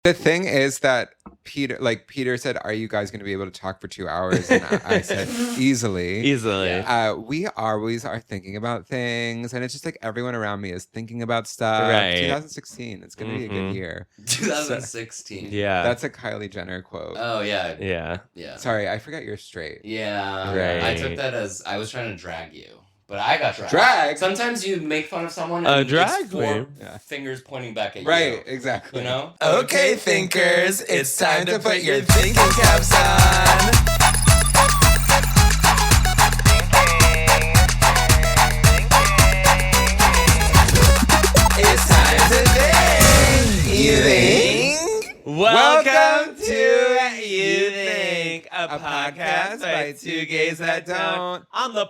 The thing is that Peter said, "Are you guys going to be able to talk for 2 hours?" And I said, "Easily." Yeah. We always are thinking about things, and it's just like everyone around me is thinking about stuff. Right. 2016, it's going to be a good year. 2016. Yeah. That's a Kylie Jenner quote. Oh yeah. Yeah. Sorry, I forgot you're straight. Yeah. Right. I took that as I was trying to drag you. But I got dragged. Drag? Sometimes you make fun of someone and drag it's four me. fingers pointing back at you. Right, exactly. You know? Okay, thinkers, it's time to put your thinking caps on. It's time to think. You think? Welcome to You Think, a podcast by two gays that don't. I'm the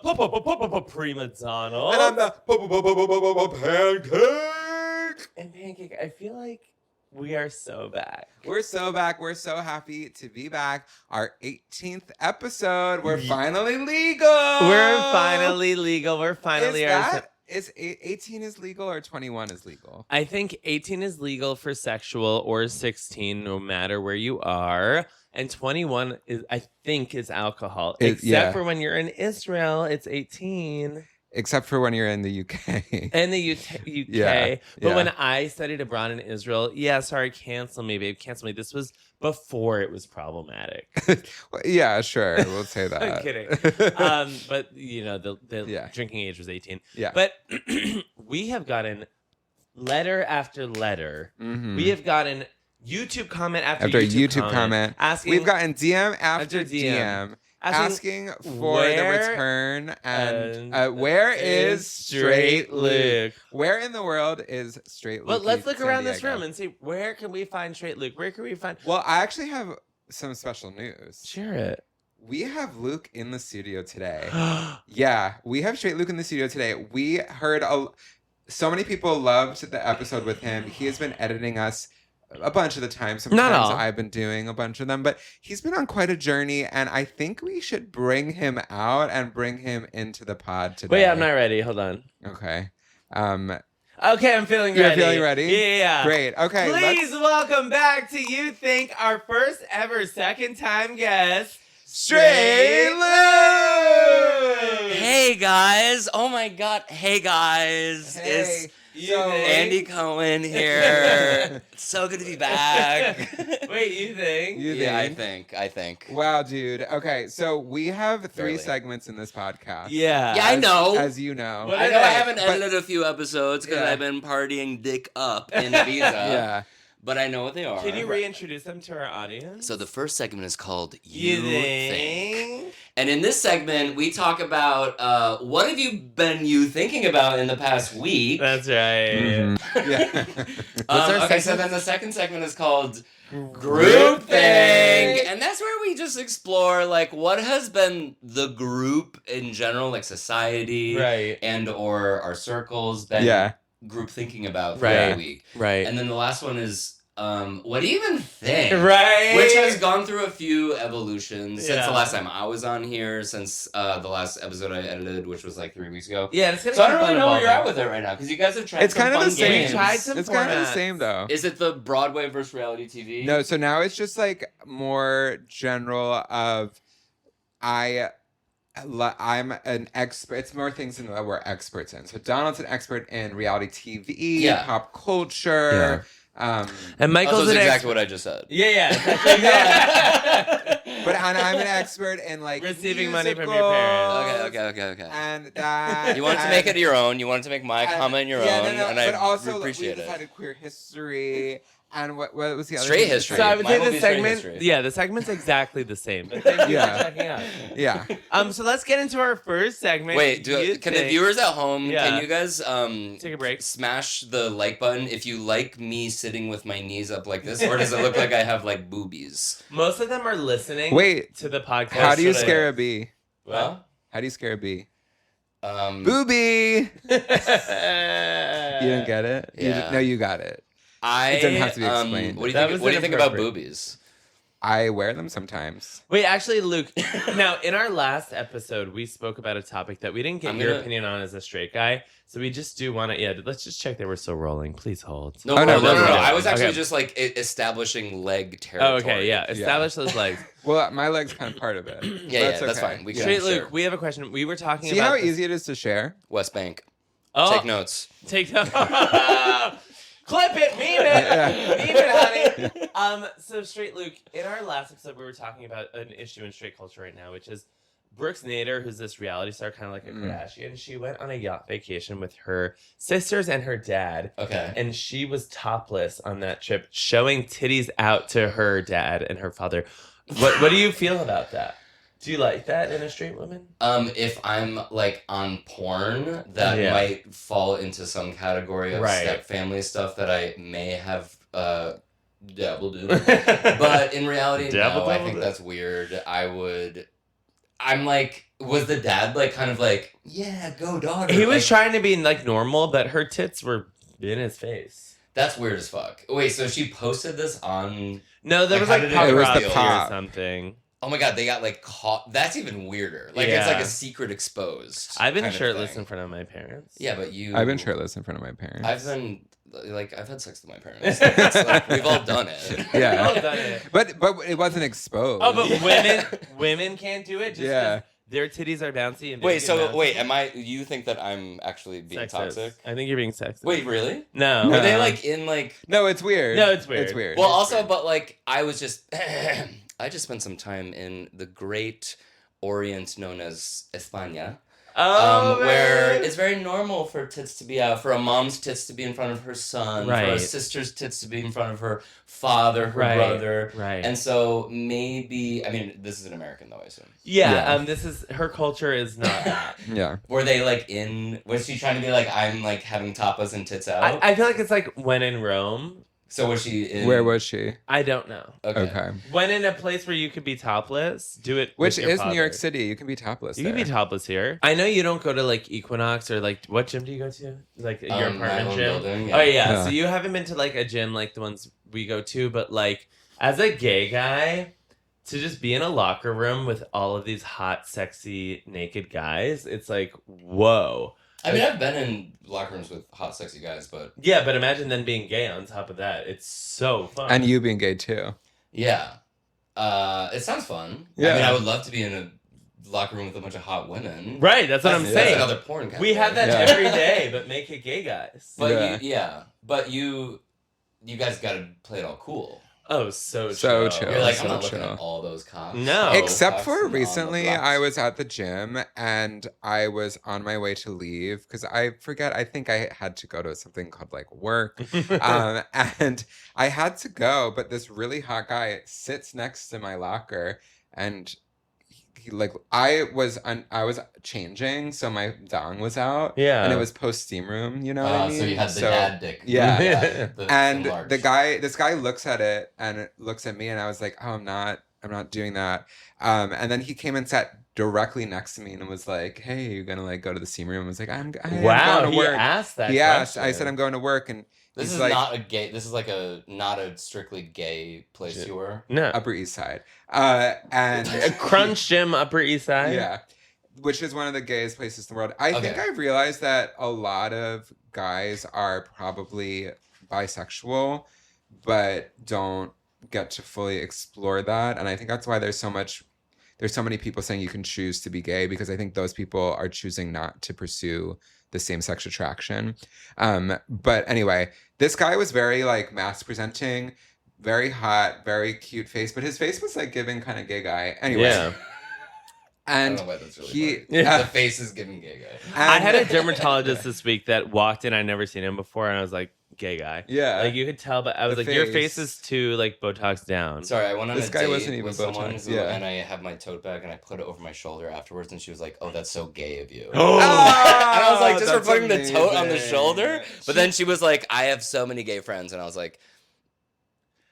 Prima Donald. And I'm the Pancake. And Pancake, I feel like we are so back. We're so back. We're so happy to be back. Our 18th episode. We're finally legal. We're finally legal. We're finally... Is 18 is legal or 21 is legal? I think 18 is legal for sexual or 16, no matter where you are. And 21 is, I think, is alcohol. Except for when you're in Israel, it's 18. Except for when you're in the UK. In the UK. Yeah, But when I studied abroad in Israel, cancel me, babe. Cancel me. This was before it was problematic. Well, yeah, sure. We'll say that. I'm kidding. But, you know, the drinking age was 18. Yeah. But we have gotten letter after letter. Mm-hmm. We have gotten YouTube comment after YouTube comment. Asking, We've gotten DM after DM. Asking for the return and where is Straight Luke? Where in the world is Straight Luke? Well, let's look around this room and see, where can we find Straight Luke? Where can we find... Well, I actually have some special news. Share it. We have Luke in the studio today. Yeah, we have Straight Luke in the studio today. We heard so many people loved the episode with him. He has been editing us a bunch of the time. Sometimes I've been doing a bunch of them, but he's been on quite a journey, and I think we should bring him out and bring him into the pod today. Wait, I'm not ready. Hold on. Okay. Okay, I'm feeling ready. You're feeling ready? Yeah. Great. Okay. Please welcome back to You Think, our first ever second time guest, Straight Luke! Hey guys. Oh my god. Hey guys. Hey. It's Andy Cohen here. It's so good to be back. Wait, you think? I think. Wow, dude. Okay, so we have three Barely. segments in this podcast. Yeah. Yeah, I know. As you know. What I is know it? I haven't edited a few episodes because Yeah. I've been partying dick up in Ibiza. Yeah. But I know what they are. Can you reintroduce them to our audience? So the first segment is called You You Think. think? And in this segment, we talk about what have you been thinking about in the past week. That's right. Mm-hmm. Yeah. Okay, so then the second segment is called Group Thing. And that's where we just explore, like, what has been the group in general, like society Right. and or our circles been Yeah. group thinking about for Right. the week. Right. And then the last one is, what do you even think? Right. Which has gone through a few evolutions since Yeah. the last time I was on here, since the last episode I edited, which was like 3 weeks ago. Yeah, it's gonna So I keep don't really on know where you're at evolving. with it right now, because you guys have tried It's some kind of fun the same. games. We tried some It's kind of the formats. same though. Is it the Broadway versus reality TV? No, so now it's just like more general of I'm an expert. It's more things that we're experts in. So Donald's an expert in reality TV, Yeah. pop culture. And Michael's That's an exactly what I just said. Yeah. But I'm an expert in like Receiving money from your parents. Okay. And that You wanted to make it your own. You wanted to make my comment your own, and but I also appreciate we it. decided queer history and what was the other Straight thing? history. So I would Mine say will the be straight segment, history. the segment's exactly the same. But thank you Yeah. for checking out. Yeah. So let's get into our first segment. Wait, can the viewers at home? Yeah. Can you guys Take a break. smash the like button if you like me sitting with my knees up like this, or does it look like I have like boobies? Most of them are listening. Wait. To the podcast. How do you today. scare a bee? Well, How do you scare a bee? um, Booby. You didn't get it? Yeah. No, you got it. I It doesn't have to be explained. What do you That think? was What do you think about inappropriate. boobies? I wear them sometimes. Wait, actually, Luke, now in our last episode, we spoke about a topic that we didn't get your opinion on as a straight guy. So we just do want to, let's just check that we're still rolling. Please hold. No. I was actually just like establishing leg territory. Oh, okay, yeah. Establish those legs. Well, my leg's kind of part of it. That's fine. We Straight Luke, we have a question. We were talking about... See how easy it is to share? West Bank. Oh. Take notes. Take notes. Clip it, meme it, honey. So Straight Luke, in our last episode, we were talking about an issue in straight culture right now, which is Brooks Nader, who's this reality star, kind of like a Kardashian. She went on a yacht vacation with her sisters and her dad. Okay. And she was topless on that trip, showing titties out to her dad and her father. What do you feel about that? Do you like that in a straight woman? If I'm like on porn, that might fall into some category of step family stuff that I may have dabbled in. But in reality, no, I think that's weird. I'm like, was the dad like kind of like, yeah, go daughter? He was trying to be like normal, but her tits were in his face. That's weird as fuck. Wait, so she posted this on? No, there was like paparazzi or something. Oh my god, they got like caught. That's even weirder. Like it's like a secret exposed. I've been shirtless in front of my parents. Yeah, but I've been shirtless in front of my parents. I've had sex with my parents. It's like, we've all done it. Yeah. We've all done it. But it wasn't exposed. Oh, but women can't do it. Just their titties are bouncy and wait. You think that I'm actually being toxic? I think you're being sexist. Wait, really? No. Are they like in like? No, it's weird. No, it's weird. It's weird. Well, also, but like I was just. I just spent some time in the great Orient known as España. Where it's very normal for tits to be out, for a mom's tits to be in front of her son, for a sister's tits to be in front of her father, her brother. Right. And so maybe, I mean, this is an American though, I assume. Yeah, this is, her culture is not that. Yeah. Were they like was she trying to be like, I'm like having tapas and tits out? I feel like it's like when in Rome. So was she in... Where was she? I don't know. Okay. When in a place where you could be topless, do it. Which is New York City. You can be topless. You can be topless here. I know you don't go to like Equinox or like, what gym do you go to? Like your apartment gym? Building, Oh yeah. So you haven't been to like a gym like the ones we go to, but like as a gay guy, to just be in a locker room with all of these hot, sexy, naked guys, it's like, whoa. I mean, I've been in locker rooms with hot, sexy guys, but... Yeah, but imagine then being gay on top of that. It's so fun. And you being gay, too. Yeah. It sounds fun. Yeah. I mean, I would love to be in a locker room with a bunch of hot women. Right, that's what I'm saying. That's another porn We have that every day, but make it gay guys. But but you guys got to play it all cool. Oh, so chill. You're like, I'm not looking at all those cocks. No. Except for recently, I was at the gym and I was on my way to leave because I think I had to go to something called like work. And I had to go, but this really hot guy sits next to my locker and he like, I was changing, so my dong was out. Yeah. And it was post steam room, you know what I mean? So you had the dad dick. Yeah. And this guy looks at it and it looks at me and I was like, oh, I'm not doing that. And then he came and sat directly next to me and was like, hey, you're gonna like go to the steam room? I was like, I'm going to work. He asked that. He asked. I said I'm going to work, and this is like, not a gay. This is like not a strictly gay place you were. No, Upper East Side, and a Crunch Gym, Upper East Side. Yeah, which is one of the gayest places in the world. I think I've realized that a lot of guys are probably bisexual, but don't get to fully explore that, and I think that's why there's so many people saying you can choose to be gay, because I think those people are choosing not to pursue the same sex attraction. But anyway, this guy was very like mass presenting, very hot, very cute face, but his face was like giving kind of gay guy. Anyway. Yeah. And I don't know why that's really funny. The face is giving gay guy. I had a dermatologist this week that walked in. I'd never seen him before, and I was like, gay guy. Yeah. Like you could tell, but I was like, your face is too like Botox down. Sorry, I went on this a guy date wasn't even with Botox, someone and I have my tote bag and I put it over my shoulder afterwards, and she was like, "Oh, that's so gay of you." Oh, and I was like, just for putting amazing. the tote on the shoulder. But then she was like, "I have so many gay friends," and I was like,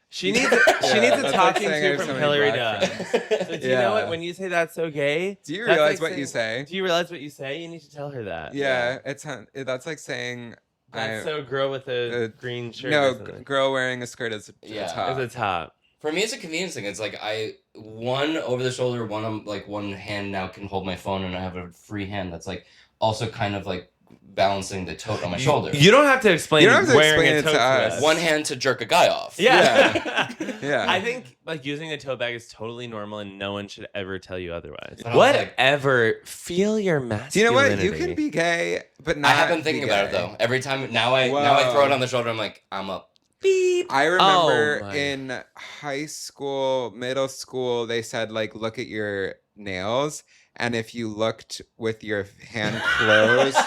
She needs a talking like to from Hillary Duff. So do you know what? Yeah. When you say that's so gay, Do you realize what you say? Do you realize what you say? You need to tell her that. Yeah, that's like saying That's so girl with a green shirt. No, or something. girl wearing a skirt as a top. As a top. For me, it's a convenience thing. It's like one over the shoulder, one on like one hand now can hold my phone, and I have a free hand that's like also kind of like balancing the tote on my shoulder. You don't have to explain wearing a tote to us. One hand to jerk a guy off. Yeah. Yeah. I think like using a tote bag is totally normal and no one should ever tell you otherwise. But Whatever. Feel your masculinity. Do you know what? You can be gay, but not I have been thinking about it though. Every time now I throw it on the shoulder, I'm like, I'm up. Beep. I remember in high school, middle school, they said like, look at your nails. And if you looked with your hand closed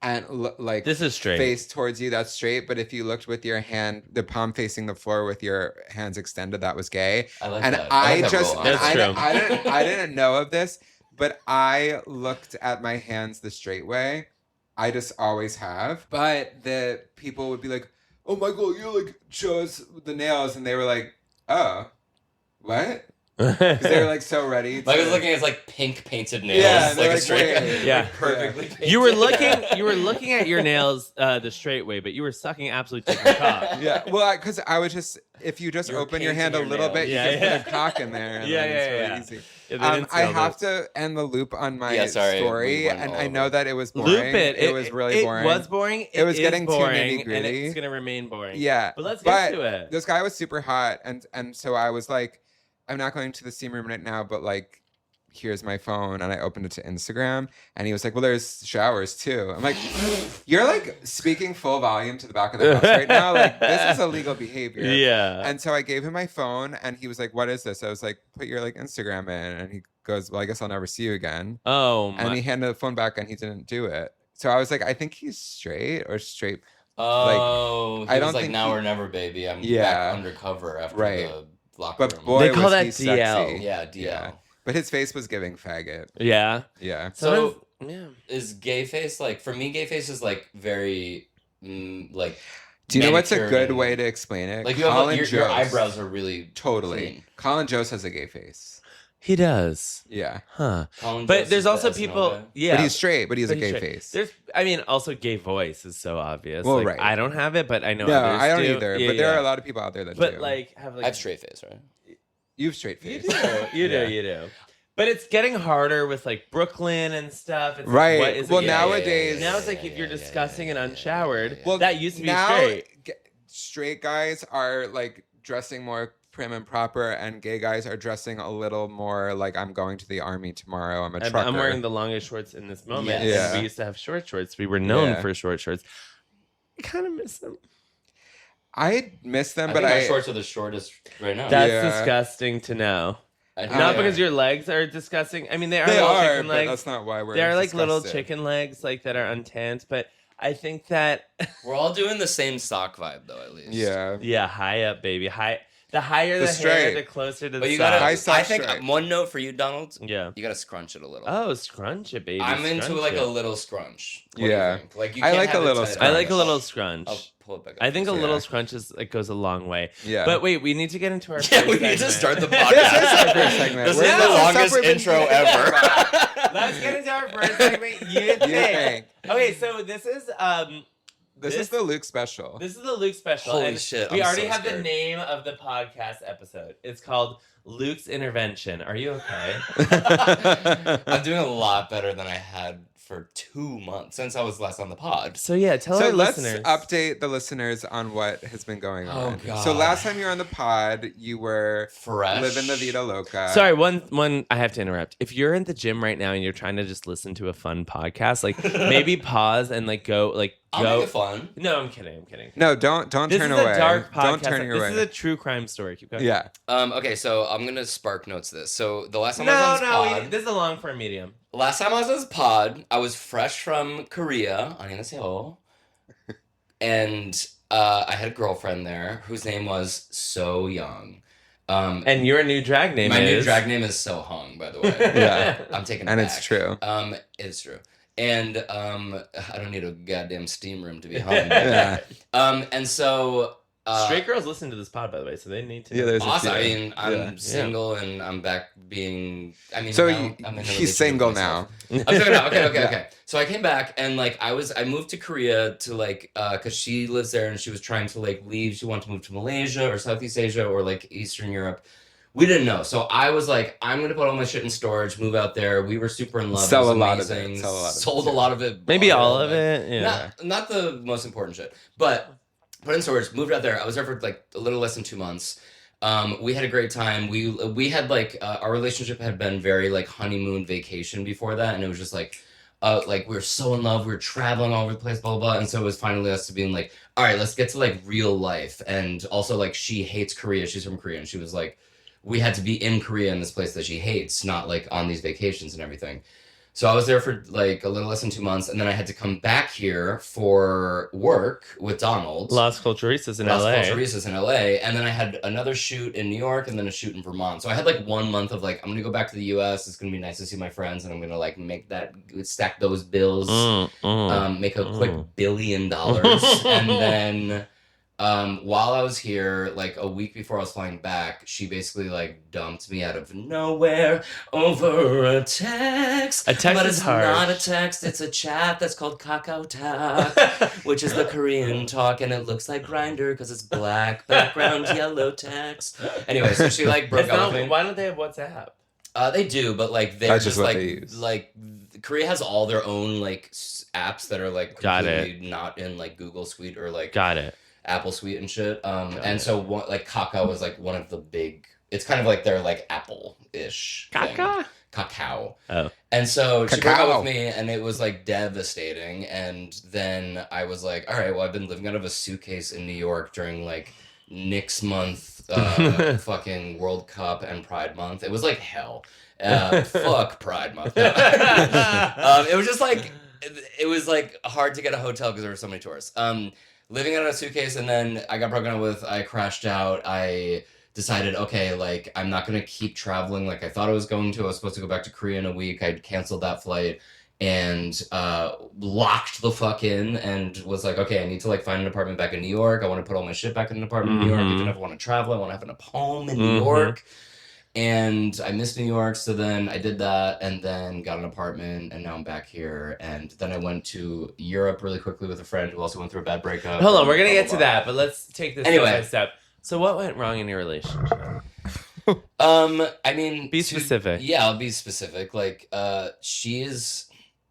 and like this is straight, face towards you, that's straight. But if you looked with your hand, the palm facing the floor with your hands extended, that was gay. I like and that. I didn't know of this, but I looked at my hands the straight way. I just always have. But the people would be like, oh my God, you like show us the nails. And they were like, oh, what? Because they were like so ready. I was looking at like pink painted nails. Yeah, like a straight. Yeah, like perfectly painted. You were looking at your nails the straight way, but you were sucking absolutely to your cock. Yeah, well, because I was just, if you just open your hand a little bit, you can put a cock in there. And it's really easy. I have to end the loop on my story, and I know that it was boring. Loop it. It was really boring. It was boring. It was getting boring, too nitty-gritty. and it's gonna remain boring. Yeah, but let's get to it. This guy was super hot, and so I was like, I'm not going to the steam room right now, but like, here's my phone. And I opened it to Instagram, and he was like, well, there's showers too. I'm like, you're like speaking full volume to the back of the house right now. Like, this is illegal behavior. Yeah. And so I gave him my phone, and he was like, what is this? I was like, put your like Instagram in. And he goes, well, I guess I'll never see you again. Oh, and he handed the phone back, and he didn't do it. So I was like, I think he's straight or straight. Oh, like, I don't like think now or never, baby. I'm back undercover after the locker room. But boy, they call that was he DL. sexy. Yeah, DL. Yeah. But his face was giving faggot. Yeah. Yeah. So yeah. Is gay face like, for me, gay face is like very like. Do you know what's a good way to explain it? Like you have your eyebrows are really clean. Colin Jost has a gay face. He does. Yeah. Huh. Colin but Jost there's is also the people. SNL guy. Yeah. But he's straight, but he has a gay straight. face. Also gay voice is so obvious. Well, like, right. I don't have it, but I know No, others I don't do. either. Yeah, but there are a lot of people out there that do. But like have like I have straight face, right? You have straight face. You do. But it's getting harder with like Brooklyn and stuff. It's Right. Like, what is well, it? nowadays. Now it's like if you're disgusting and unshowered, Well, that used to be now, straight. Straight guys are like dressing more prim and proper, and gay guys are dressing a little more like, I'm going to the army tomorrow. I'm a trucker. I'm wearing the longest shorts in this moment. Yes. Yeah. We used to have short shorts. We were known for short shorts. I kind of miss them. I miss them, I but think my shorts are the shortest right now. That's disgusting to know. Not because your legs are disgusting. I mean, they are chicken legs. But that's not why we're They're like disgusted. little chicken legs, like that are untanned. But I think that we're all doing the same sock vibe, though. At least. Yeah. High up, baby. The higher the straight. hair, the closer to the you sock. gotta. I think one note for you, Donald. Yeah. You gotta scrunch it a little. Oh, scrunch it, baby. I'm into like a little scrunch. What do you think? Like you I can't like have a little tight. scrunch. I like a little scrunch. I'll pull it back up. I think a little scrunch goes a long way. Yeah. But wait, we need to get into our Yeah, we first need to segment. start the This podcast. is our first segment. This We're is the not longest separate intro than- ever. Let's get into our first segment. You think. Okay, so this is This is the Luke special. This is the Luke special. Holy and shit, We I'm already so have the scared. name of the podcast episode. It's called Luke's Intervention. Are you okay? I'm doing a lot better than I had for 2 months since I was last on the pod. So yeah, tell So our let's listeners. update the listeners on what has been going on. Oh, God. So last time you were on the pod, you were Fresh. living the Vida Loca. Sorry, one. I have to interrupt. If you're in the gym right now and you're trying to just listen to a fun podcast, like maybe pause and like go. I'll make it fun. No, I'm kidding. No, don't This turn is away. a dark podcast. Don't turn your This way. is a true crime story. Keep going. Yeah. Okay, so I'm gonna spark notes this. So the last time I was on this pod, this is a long form medium. last time I was on this pod, I was fresh from Korea, 안녕하세요. And I had a girlfriend there whose name was So Young. And your new drag name my is? new drag name is So Hung, by the way. Yeah. I'm taking it And back. it's true. It's true. And I don't need a goddamn steam room to be hung. Yeah. And so Straight girls listen to this pod, by the way, so they need to. Yeah, there's awesome. I mean, I'm single and I'm back being. I mean, so I'm in he's single now. I'm single now. Okay. So I came back and like I moved to Korea to like because she lives there and she was trying to like leave. She wanted to move to Malaysia or Southeast Asia or like Eastern Europe. We didn't know, so I was like, I'm gonna put all my shit in storage, move out there. We were super in love. Sell it was a lot of amazing. it. Sold a lot of it. Maybe all of it. Yeah. Not the most important shit, but. Put in storage, moved out there. I was there for like a little less than 2 months. We had a great time. We had like our relationship had been very like honeymoon vacation before that, and it was just like we were so in love. We were traveling all over the place, blah blah blah. And so it was finally us to being like, all right, let's get to like real life. And also like she hates Korea. She's from Korea, and she was like, we had to be in Korea in this place that she hates, not like on these vacations and everything. So I was there for like a little less than 2 months, and then I had to come back here for work with Donald. Las Culturistas in LA. And then I had another shoot in New York and then a shoot in Vermont. So I had like 1 month of like, I'm gonna go back to the US. It's gonna be nice to see my friends, and I'm gonna like stack those bills, make a quick $1 billion. And then while I was here, like a week before I was flying back, she basically like dumped me out of nowhere over a text. A text but is it's hard. Not a text, it's a chat that's called Kakao Talk, which is the Korean talk, and it looks like Grindr because it's black background, yellow text. Anyway, so she like broke up with me. Why don't they have WhatsApp? They do, but like they're just what like they use. like Korea has all their own like apps that are like completely not in like Google Suite or like Apple Suite and shit. And so like Kakao was like one of the big. It's kind of like their like Apple-ish. Kakao. Oh. And so she broke up with me, and it was like devastating. And then I was like, all right, well, I've been living out of a suitcase in New York during like Knicks month, fucking World Cup and Pride month. It was like hell. Fuck Pride month. It was just like it was like hard to get a hotel because there were so many tourists. Living out of a suitcase, and then I got broken up with. I crashed out. I decided, okay, like I'm not gonna keep traveling like I thought I was going to. I was supposed to go back to Korea in a week. I'd canceled that flight and locked the fuck in and was like, okay, I need to like find an apartment back in New York. I want to put all my shit back in an apartment in New York. Even if I want to travel, I want to have a home in New York. And I missed New York, so then I did that and then got an apartment, and now I'm back here. And then I went to Europe really quickly with a friend who also went through a bad breakup. Hold on, we're going to get to that, but let's take this anyway. step by step. So what went wrong in your relationship? I mean... Be specific. Yeah, I'll be specific. Like, she is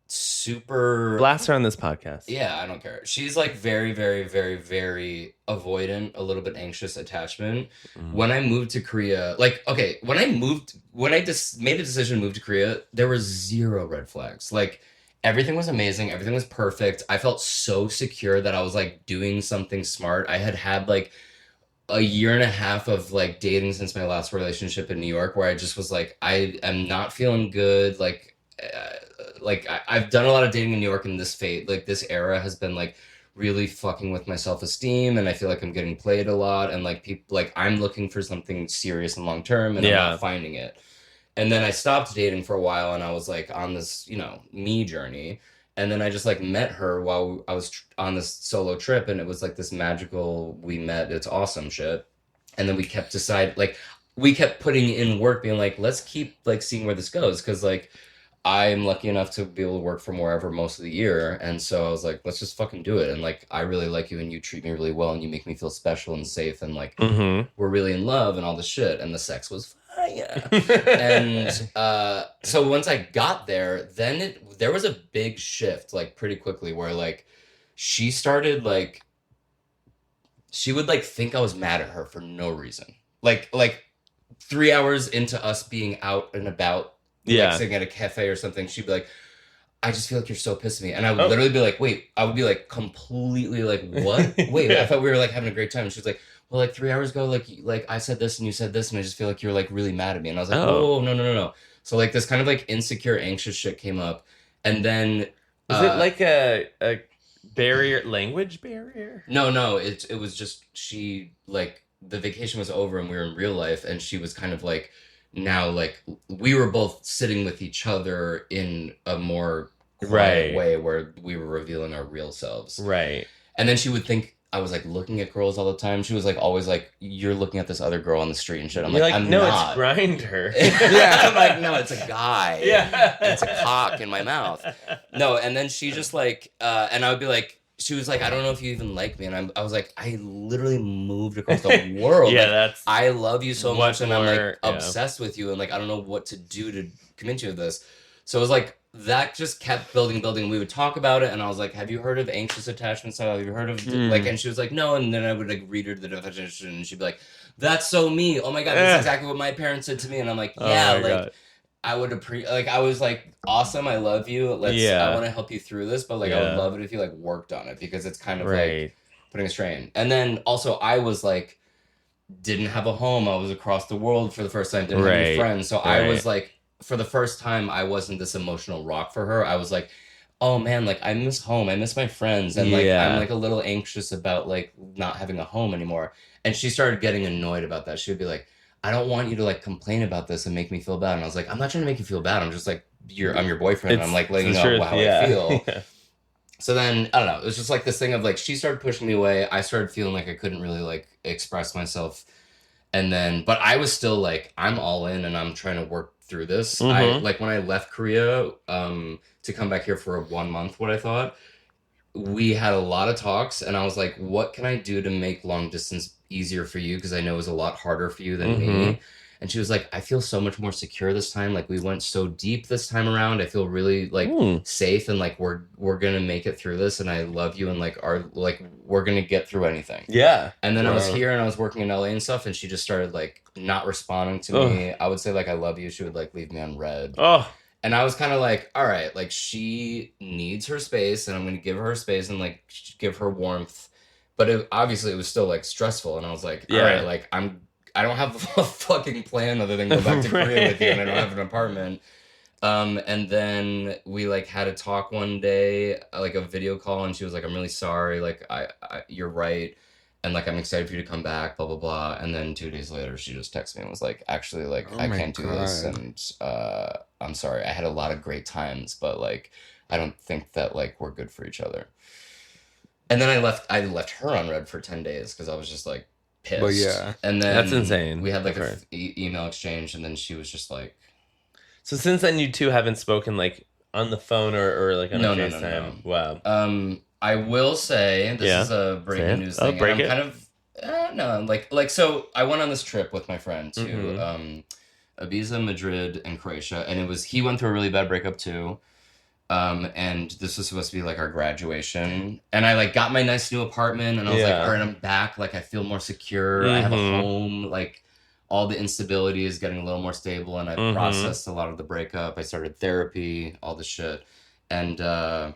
super... Blast her on this podcast. Yeah, I don't care. She's like very, very, very, very avoidant, a little bit anxious attachment. When I moved to Korea, like, okay, when I just made a decision to move to Korea, there were 0 red flags. Like, everything was amazing. Everything was perfect. I felt so secure that I was like doing something smart. I had like a year and a half of like dating since my last relationship in New York, where I just was like, I am not feeling good. Like I've done a lot of dating in New York, and this era has been like really fucking with my self-esteem, and I feel like I'm getting played a lot, and like people, like I'm looking for something serious and long term, and I'm not finding it. And then I stopped dating for a while, and I was like on this, me journey. And then I just like met her while I was on this solo trip, and it was like this magical, we met, it's awesome shit. And then we kept putting in work, being like, let's keep like seeing where this goes. Cause like I'm lucky enough to be able to work from wherever most of the year. And so I was like, let's just fucking do it. And like, I really like you, and you treat me really well, and you make me feel special and safe. And like, we're really in love and all this shit. And the sex was fire. And so once I got there, then there was a big shift, like pretty quickly, where like she started like, she would like think I was mad at her for no reason. Like 3 hours into us being out and about, like sitting at a cafe or something, she'd be like, I just feel like you're so pissed at me. And I would literally be like, wait, I would be like completely like, what? Wait, I thought we were like having a great time. And she was like, well, like 3 hours ago, like I said this and you said this, and I just feel like you're like really mad at me. And I was like, oh, no. So like this kind of like insecure, anxious shit came up. And then... Was it like a barrier, language barrier? No, it was just she, like, the vacation was over and we were in real life, and she was kind of like, now, like, we were both sitting with each other in a more quiet way where we were revealing our real selves. Right. And then she would think I was like looking at girls all the time. She was like always like, "You're looking at this other girl on the street and shit." I'm You're like, like, "I'm no, not." it's Grindr. Yeah, I'm like, "No, it's a guy. Yeah, And it's a cock in my mouth." No, and then she just like, and I would be like, she was like, "I don't know if you even like me," and I was like, "I literally moved across the world. Yeah, like, that's I love you so much, and I'm like yeah. obsessed with you, and like I don't know what to do to convince you of this." So it was like that just kept building. We would talk about it, and I was like, "Have you heard of anxious attachment style? Have you heard of like?" And she was like, "No," and then I would like read her the definition, and she'd be like, "That's so me. Oh my god, that's exactly what my parents said to me." And I'm like, "Yeah, like." God. I would like I was like, "Awesome, I love you. I want to help you through this, but like I would love it if you like worked on it because it's kind of like putting a strain." And then also I was like didn't have a home. I was across the world for the first time, didn't have any friends. So I was like for the first time I wasn't this emotional rock for her. I was like, "Oh man, like I miss home. I miss my friends." And like I'm like a little anxious about like not having a home anymore. And she started getting annoyed about that. She would be like, "I don't want you to like complain about this and make me feel bad." And I was like, "I'm not trying to make you feel bad. I'm just like I'm your boyfriend. And I'm like letting you know how I feel." So then I don't know. It was just like this thing of like she started pushing me away. I started feeling like I couldn't really like express myself. And then, but I was still like, I'm all in and I'm trying to work through this. I like when I left Korea to come back here for 1 month. What I thought we had a lot of talks, and I was like, "What can I do to make long distance easier for you? Because I know it was a lot harder for you than me." And she was like, "I feel so much more secure this time. Like we went so deep this time around. I feel really like safe, and like we're gonna make it through this. And I love you, and like we're gonna get through anything." Yeah. And then I was here and I was working in LA and stuff, and she just started like not responding to me. I would say like I love you. She would like leave me on red. And I was kind of like, all right, like she needs her space, and I'm gonna give her space and like give her warmth. But obviously it was still like stressful, and I was like, all right, like I don't have a fucking plan other than go back to Korea with you, and I don't have an apartment. And then we like had a talk one day, like a video call, and she was like, "I'm really sorry, like I you're right, and like I'm excited for you to come back, blah blah blah." And then 2 days later she just texted me and was like, "Actually, like I can't do this, and I'm sorry, I had a lot of great times, but like I don't think that like we're good for each other." And then I left her on red for 10 days because I was just like pissed. Well, yeah. And then that's insane. We had like an email exchange, and then she was just like, so since then you two haven't spoken like on the phone or like on a FaceTime. No. Wow. I will say this is a breaking news thing. Break it. Kind of no, like so I went on this trip with my friend to Ibiza, Madrid, and Croatia, and he went through a really bad breakup too. And this was supposed to be like our graduation, and I like got my nice new apartment, and I was like, all right, I'm back, like I feel more secure, I have a home, like all the instability is getting a little more stable, and I processed a lot of the breakup. I started therapy, all this shit, and I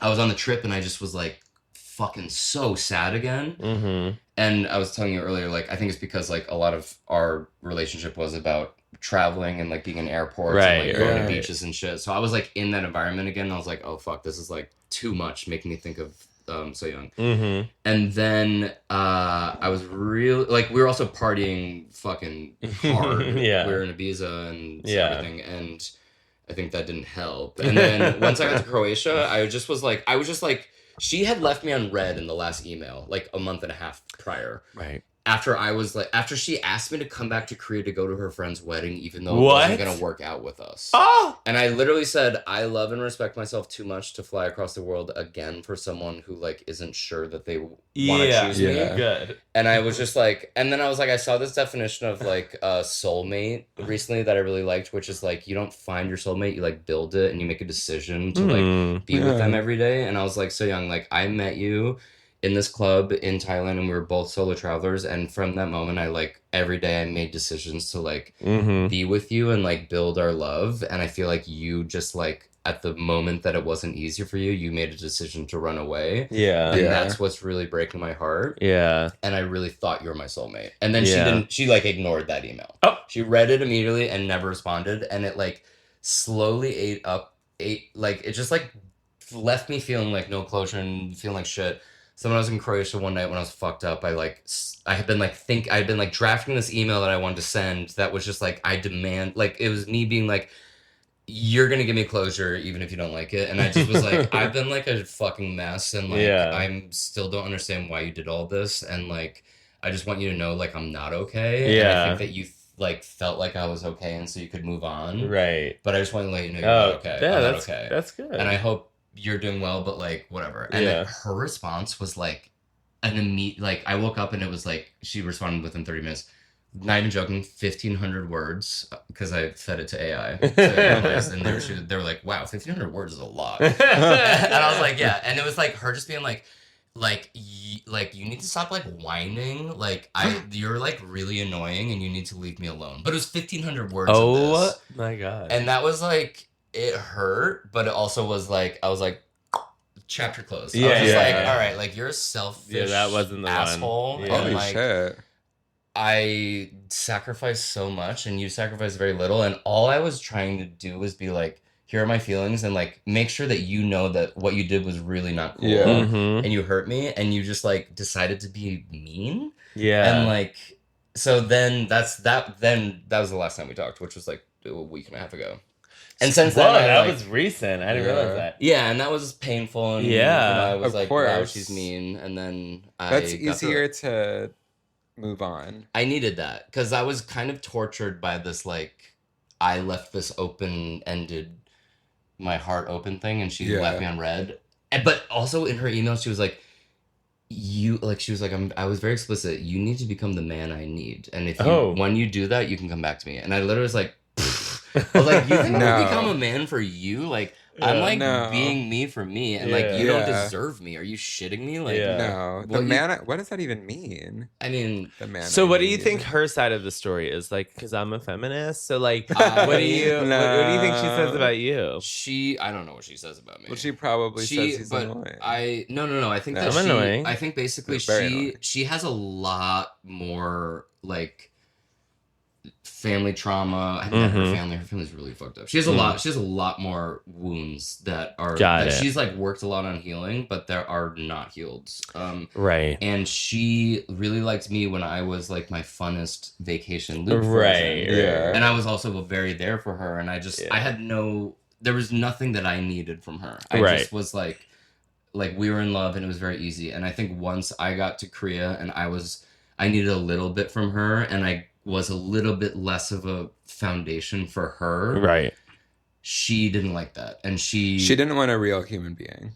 was on the trip, and I just was like fucking so sad again. And I was telling you earlier, like I think it's because like a lot of our relationship was about traveling and like being in airports and like going to beaches and shit. So I was like in that environment again, and I was like, oh fuck, this is like too much, making me think of So Young. And then I was really like, we were also partying fucking hard. We were in Ibiza and everything, and I think that didn't help. And then once I got to Croatia, I was just like she had left me on red in the last email like a month and a half prior. Right. After she asked me to come back to Korea to go to her friend's wedding, even though it wasn't going to work out with us. And I literally said, I love and respect myself too much to fly across the world again for someone who like isn't sure that they want to choose me. Good. And I was just like, and then I was like, I saw this definition of like a soulmate recently that I really liked, which is like, you don't find your soulmate, you like build it, and you make a decision to like be with them every day. And I was like, So Young, like I met you in this club in Thailand, and we were both solo travelers, and from that moment I like every day I made decisions to like be with you and like build our love. And I feel like you just like at the moment that it wasn't easier for you, you made a decision to run away. And that's what's really breaking my heart. And I really thought you were my soulmate. And then she like ignored that email. She read it immediately and never responded, and it like slowly ate like it just like left me feeling like no closure and feeling like shit. So when I was in Croatia one night when I was fucked up, I had been drafting this email that I wanted to send that was just like, I demand, like it was me being like, you're gonna give me closure even if you don't like it. And I just was like, I've been like a fucking mess, and like I'm still don't understand why you did all this, and like I just want you to know like I'm not okay. And I think that you like felt like I was okay, and so you could move on. Right. But I just want to let you know you're not okay. Yeah, I'm not that's okay. That's good. And I hope you're doing well, but like whatever. And her response was like an immediate, like I woke up and it was like she responded within 30 minutes. Not even joking, 1,500 words, because I fed it to AI. And they were like, wow, 1,500 words is a lot. And I was like, yeah. And it was like her just being like you need to stop like whining. Like you're like really annoying and you need to leave me alone. But it was 1,500 words of this. Oh my God. And that was like, it hurt, but it also was like, I was like, chapter closed. I was just like, all right, like you're a selfish that wasn't the asshole. one. Holy like, shit. I sacrificed so much and you sacrificed very little, and all I was trying to do was be like, here are my feelings, and like make sure that you know that what you did was really not cool, and you hurt me, and you just like decided to be mean. And like, so then that was the last time we talked, which was like a week and a half ago. And since then, that was recent. I didn't realize that. Yeah, and that was painful. And, I was like, wow, she's mean. And then that's easier to move on. I needed that because I was kind of tortured by this, like, I left this open-ended, my heart open thing, and she left me on red. But also in her email, she was like, I was very explicit. You need to become the man I need. And if when you do that, you can come back to me. And I literally was like, I was like, you think I become a man for you? Like, I'm like being me for me, and like you don't deserve me. Are you shitting me? Like, no, the man. What does that even mean? I mean, the man. So, what do you think her side of the story is? Like, because I'm a feminist, so like, what do you think she says about you? I don't know what she says about me. Well, she probably says he's annoying. No. I think that I'm annoying. I think basically she has a lot more like family trauma. I met her family. Her family's really fucked up. She has a lot. She has a lot more wounds that are. She's like worked a lot on healing, but there are not healed. Right. And she really liked me when I was like my funnest vacation Luke version. Right. Yeah. And I was also very there for her. And I just I had there was nothing that I needed from her. I just was like we were in love and it was very easy. And I think once I got to Korea and I needed a little bit from her, and I was a little bit less of a foundation for her. Right. She didn't like that. And she didn't want a real human being.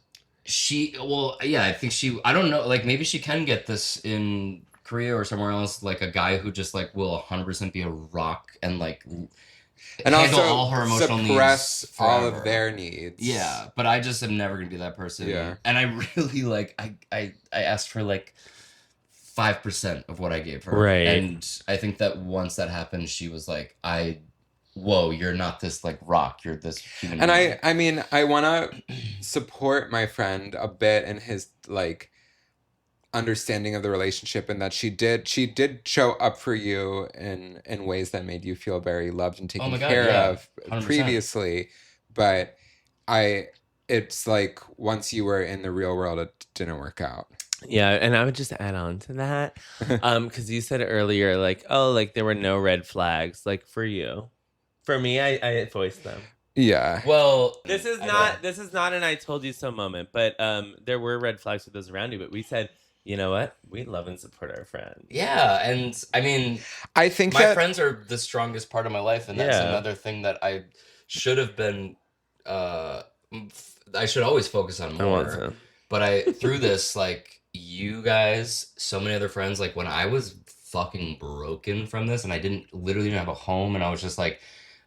I think I don't know, like maybe she can get this in Korea or somewhere else, like a guy who just like will 100% be a rock and like and handle also all her emotional suppress needs all of their needs. Yeah, but I just am never gonna be that person. Yeah. And I really like I asked for like 5% of what I gave her. Right. And I think that once that happened, she was like, whoa, you're not this like rock, you're this human being. I mean, I want to support my friend a bit in his like understanding of the relationship, and that she did show up for you in ways that made you feel very loved and taken care of 100%. Previously. But it's like once you were in the real world, it didn't work out. Yeah, and I would just add on to that, because you said earlier, like, oh, like there were no red flags, like for you. For me, I voiced them. Yeah. Well, this is not an I told you so moment, but there were red flags with those around you, but we said, you know what? We love and support our friends. Yeah, and I mean, I think my friends are the strongest part of my life, and that's another thing that I should have been. I should always focus on more. But through this, like. You guys, so many other friends, like when I was fucking broken from this and I literally didn't have a home and I was just like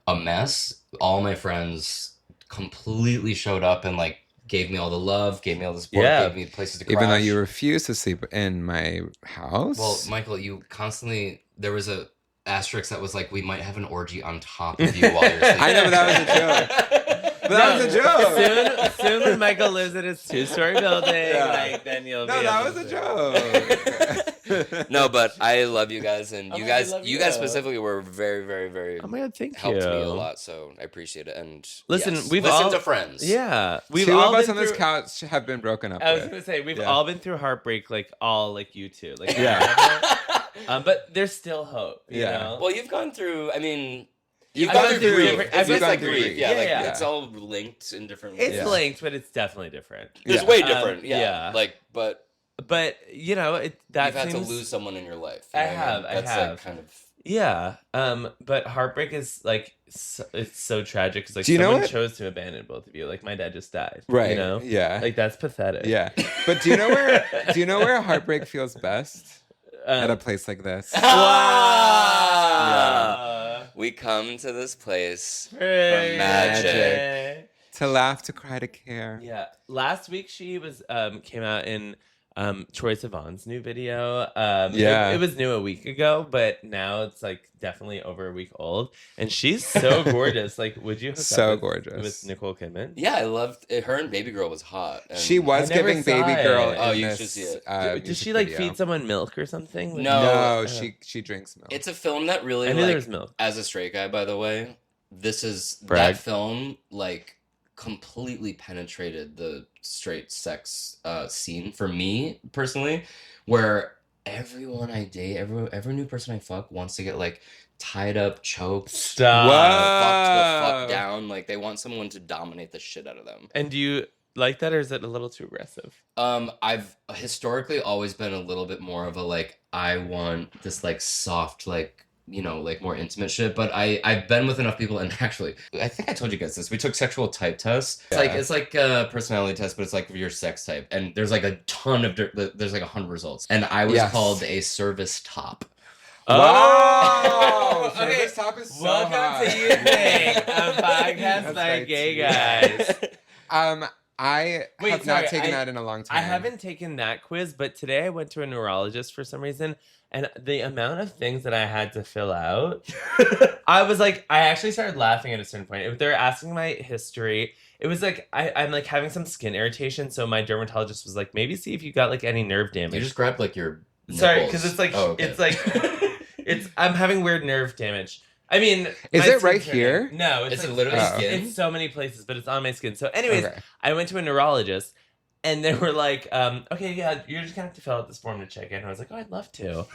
a mess, all my friends completely showed up and like gave me all the love, gave me all the support, gave me places to crash. Even though you refused to sleep in my house? Well, Michael, there was a asterisk that was like, we might have an orgy on top of you while you're sleeping. I know, but that was a joke. That was a joke. Soon when Michael lives in his 2-story building, like then you'll be. No, that was a joke. No, but I love you guys, and you guys specifically were very, very, very. Oh my God, helped me a lot, so I appreciate it. And listen, we've listened to friends. Yeah, we've two all of us on this couch have been broken up. I was gonna say we've all been through heartbreak, like you two, like but there's still hope. You know? Well, you've gone through. I mean. You've gone through grief. I've It's gone like through grief. grief. Yeah, like Yeah. it's all linked in different ways. It's linked, but it's definitely different. It's way different. Yeah. Like, but you know, you've had to lose someone in your life. I have. That's like kind of. Yeah. But heartbreak is like it's so tragic because like Do you know someone what? chose to abandon both of you. Like my dad just died. Right. You know. Yeah. Like that's pathetic. Yeah. But do you know where heartbreak feels best? At a place like this. Yeah. We come to this place for magic. To laugh, to cry, to care. Yeah. Last week she was came out in Troye Sivan's new video. It was new a week ago, but now it's like definitely over a week old. And she's so gorgeous. Like, would you hook up with Nicole Kidman? Yeah, I loved it. Her and Baby Girl was hot. And she was giving Baby Girl. Oh, you should see it. Does she like feed someone milk or something? No, she drinks milk. It's a film that really. I knew there was milk. As a straight guy, by the way, that film like completely penetrated the straight sex scene for me personally, where everyone I date, every new person I fuck wants to get like tied up, choked, fucked the fuck down. Like they want someone to dominate the shit out of them. And do you like that, or is it a little too aggressive? I've historically always been a little bit more of a like I want this like soft like. You know, like more intimate shit. But I've been with enough people, and actually, I think I told you guys this. We took sexual type tests. It's like a personality test, but it's like your sex type. And there's like a ton of there's like 100 results. And I was called a service top. Wow! Service top is so Welcome hot. to You Think, a podcast by gay guys. I have not taken that in a long time. I haven't taken that quiz, but today I went to a neurologist for some reason, and the amount of things that I had to fill out, I was like, I actually started laughing at a certain point. If they're asking my history, it was like, I'm like having some skin irritation, so my dermatologist was like, maybe see if you got like any nerve damage. You just grabbed like your nipples. Sorry, because it's like, it's like, I'm having weird nerve damage. I mean, is it right here? No, it's like, literally skin. It's so many places, but it's on my skin. So, anyways, I went to a neurologist, and they were like, "Okay, yeah, you're just gonna have to fill out this form to check in." And I was like, "Oh, I'd love to."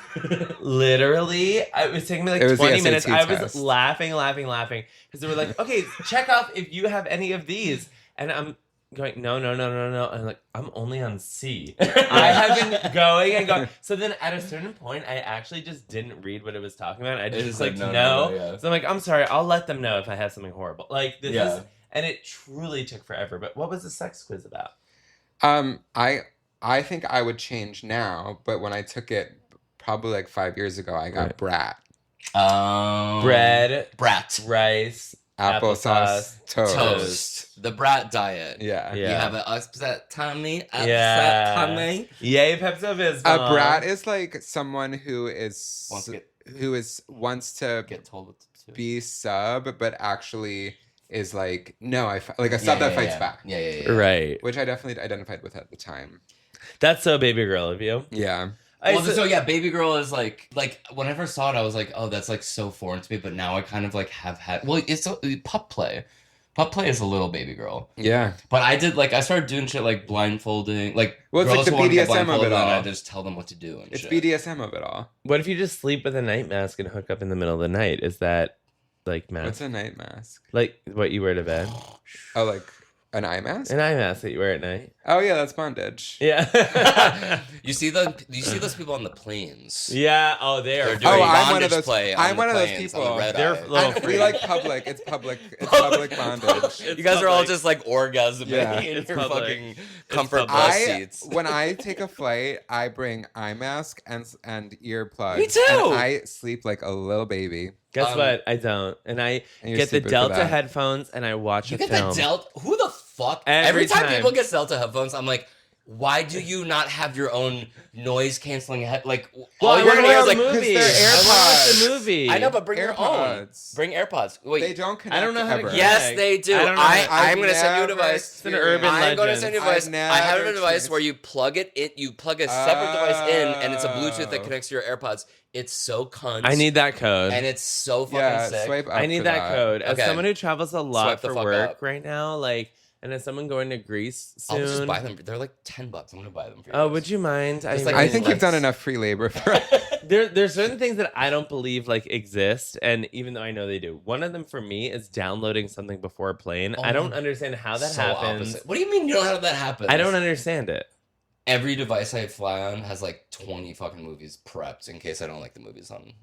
Literally, it was taking me like 20 minutes. I was laughing because they were like, "Okay, check off if you have any of these," and I'm going, no. I'm like, I'm only on C. I have been going and going. So then at a certain point, I actually just didn't read what it was talking about. I just like, no. So I'm like, I'm sorry. I'll let them know if I have something horrible. Like, this is, and it truly took forever. But what was the sex quiz about? I think I would change now, but when I took it probably like 5 years ago, I got brat. Bread. Brat. Rice. Applesauce. Toast. The brat diet. Yeah. You have an upset tummy. Yeah. Tummy. Yay, Pepto-Bismol. A brat is like someone who wants to get told what to do. Be sub, but actually is like like a sub that fights back. Yeah. Right. Which I definitely identified with at the time. That's so baby girl of you. Yeah. Baby Girl is like when I first saw it, I was like, oh, that's like so foreign to me. But now I kind of like have had. Well, it's pup play. Pup play is a little Baby Girl. Yeah. But I started doing shit like blindfolding, like it's like the BDSM of it all. And I just tell them what to do. And it's shit. BDSM of it all. What if you just sleep with a night mask and hook up in the middle of the night? Is that like mask? What's a night mask? Like what you wear to bed? Oh, like an eye mask? An eye mask that you wear at night. Oh yeah, that's bondage. Yeah. You see those people on the planes? Yeah. Oh, they're doing I'm one of those. Play I'm one of those planes, people. They're little free. We like public. It's public. It's public bondage. You guys are all just like orgasming in It's your public. fucking comfort bus seats. When I take a flight, I bring eye mask and earplugs. Me too. And I sleep like a little baby. Guess what? I don't. And I get the Delta headphones and I watch a film. You get the Delta? Who the fuck? Every time people get Delta headphones, I'm like, why do you not have your own noise canceling like all you're gonna hear is like movie. They're AirPods. I watch the movie. I know, but bring your own. Bring AirPods. Wait, they don't connect. I don't know how to ever. connect. Yes, they do. I'm gonna send you a device. It's an urban legend. I'm gonna send you a device. I have a device where you plug it in. You plug a separate device in, and it's a Bluetooth that connects to your AirPods. It's so cunt. I need that code. And it's so fucking sick. Swipe up I need that code. As someone who travels a lot for work up. right now, like And is someone going to Greece soon? I'll just buy them. They're like $10. I'm gonna buy them for you. Oh, would you mind? I think you've done enough free labor for us. There's certain things that I don't believe like exist, and even though I know they do. One of them for me is downloading something before a plane. I don't understand how that happens. Opposite. What do you mean you don't know how that happens? I don't understand it. Every device I fly on has like 20 fucking movies prepped in case I don't like the movies on.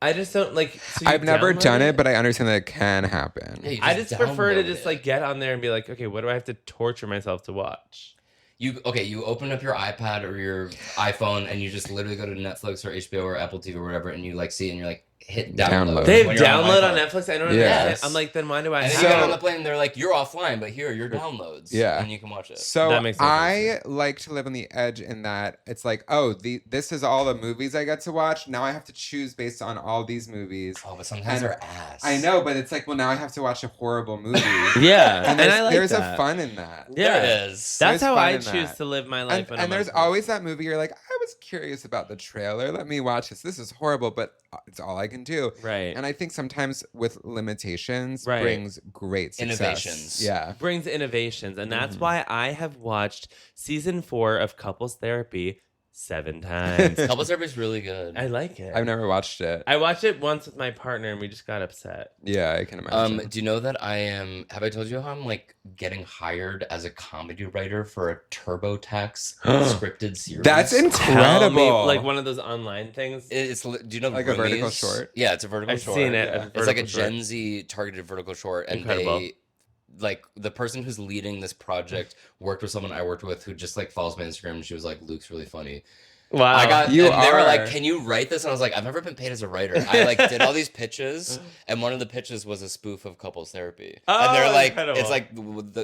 I just don't like. So I've never done it, but I understand that it can happen. Yeah, I just prefer to just like get on there and be like, okay, what do I have to torture myself to watch? You open up your iPad or your iPhone and you just literally go to Netflix or HBO or Apple TV or whatever, and you like see it and you're like, hit download. They have download on Netflix. I don't understand. I'm like, then why do I? And then you get on the plane and they're like, you're offline, but here are your downloads. Yeah, and you can watch it. So that makes sense. I like to live on the edge in that it's like, oh, this is all the movies I get to watch. Now I have to choose based on all these movies. Oh, but sometimes they're ass. I know, but it's like, well, now I have to watch a horrible movie. Yeah, and there's a fun in that. Yeah, there is. That's how I choose to live my life. And there's always that movie you're like, I was curious about the trailer. Let me watch this. This is horrible, but it's all I can do. Right. And I think sometimes with limitations brings great success. Innovations. Yeah. Brings innovations. And that's why I have watched season 4 of Couples Therapy 7 times. Couples Therapy is really good. I like it. I've never watched it. I watched it once with my partner and we just got upset. Yeah, I can imagine. Do you know that have I told you how I'm like getting hired as a comedy writer for a TurboTax scripted series? That's incredible. Like one of those online things. Do you know like a vertical short? Yeah, it's a vertical short. I've seen it. Yeah. It's like a Gen Z targeted vertical short, and they like the person who's leading this project worked with someone I worked with who just like follows my Instagram, and she was like, "Luke's really funny." Wow. They were like, "Can you write this?" And I was like, "I've never been paid as a writer." I like did all these pitches, and one of the pitches was a spoof of Couples Therapy. And they're like, incredible. It's like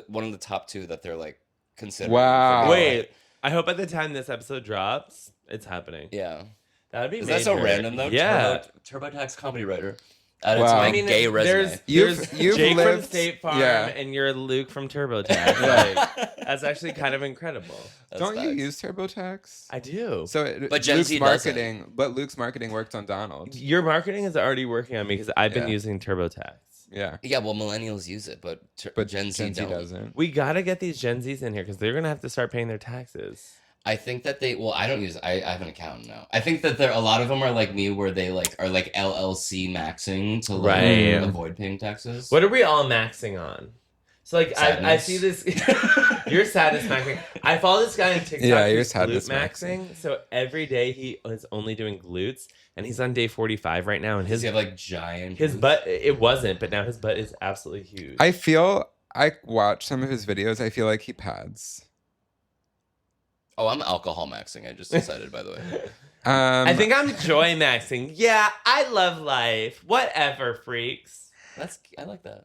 one of the top 2 that they're like considering. Wow. Wait, I hope at the time this episode drops, it's happening. Yeah. That'd be Is that so random though? Yeah. TurboTax comedy writer. Add it to my gay resume. There's Jake lived, from State Farm and you're Luke from TurboTax. Like, that's actually kind of incredible. Don't you use TurboTax? I do. So, but Gen Z marketing, but Luke's marketing worked on Donald. Your marketing is already working on me because I've been using TurboTax. Yeah. Yeah, well, millennials use it, but Gen Z doesn't. We gotta get these Gen Zs in here because they're gonna have to start paying their taxes. I think that I don't use it. I have an accountant now. I think that a lot of them are like me where they like are like LLC maxing to like avoid paying taxes. What are we all maxing on? So like I see this you're sadness maxing. I follow this guy on TikTok. Yeah, you're sadness maxing. So every day he is only doing glutes and he's on day 45 right now and does he have like giant his butt it wasn't, but now his butt is absolutely huge. I watch some of his videos, I feel like he pads. Oh, I'm alcohol maxing. I just decided, by the way. I think I'm joy maxing. Yeah, I love life. Whatever, freaks. I like that.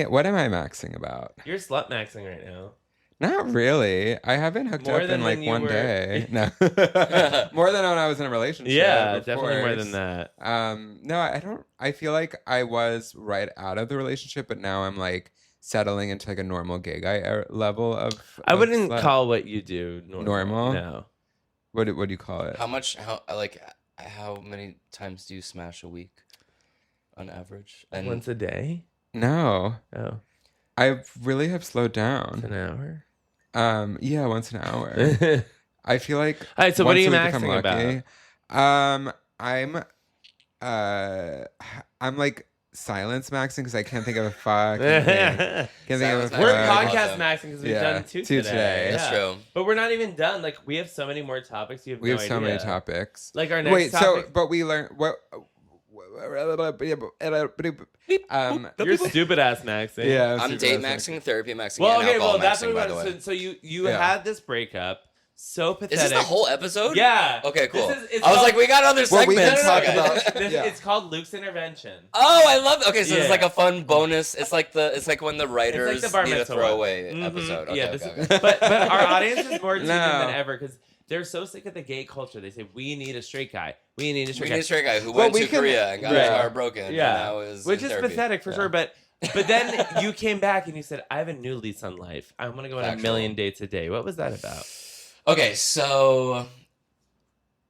What am I maxing about? You're slut maxing right now. Not really. I haven't hooked up in like one day. No. More than when I was in a relationship. Yeah, definitely more than that. No, I don't. I feel like I was right out of the relationship, but now I'm like settling into like a normal gay guy level of. I wouldn't call what you do normal. No. What do you call it? How many times do you smash a week, on average? And once a day? No. Oh. I really have slowed down. An hour? Yeah, once an hour. I feel like. All right. So what are you maxing about? I'm like silence maxing because I can't think of a fuck. We're podcast maxing because we've done two today. That's true. But we're not even done. Like we have so many more topics. We have so many topics. Like our next topic. But we learned what. You're stupid ass maxing. Yeah, I'm date maxing, therapy maxing. Well, and alcohol that's maxing, what we wanted. So you had this breakup. So pathetic. Is this the whole episode? Yeah. Okay, cool. I was like, we got other segments. We can talk about. It's called Luke's Intervention. Oh, I love. Okay, so it's like a fun bonus. It's like when the writers need a throwaway episode. Okay, But our audience is more tuned in than ever because they're so sick of the gay culture. They say we need a straight guy. We need a straight guy who went to Korea and got his heart broken. Yeah, and now is which is pathetic for sure. But then you came back and you said, I have a new lease on life. I'm gonna go on a million dates a day. What was that about? Okay, so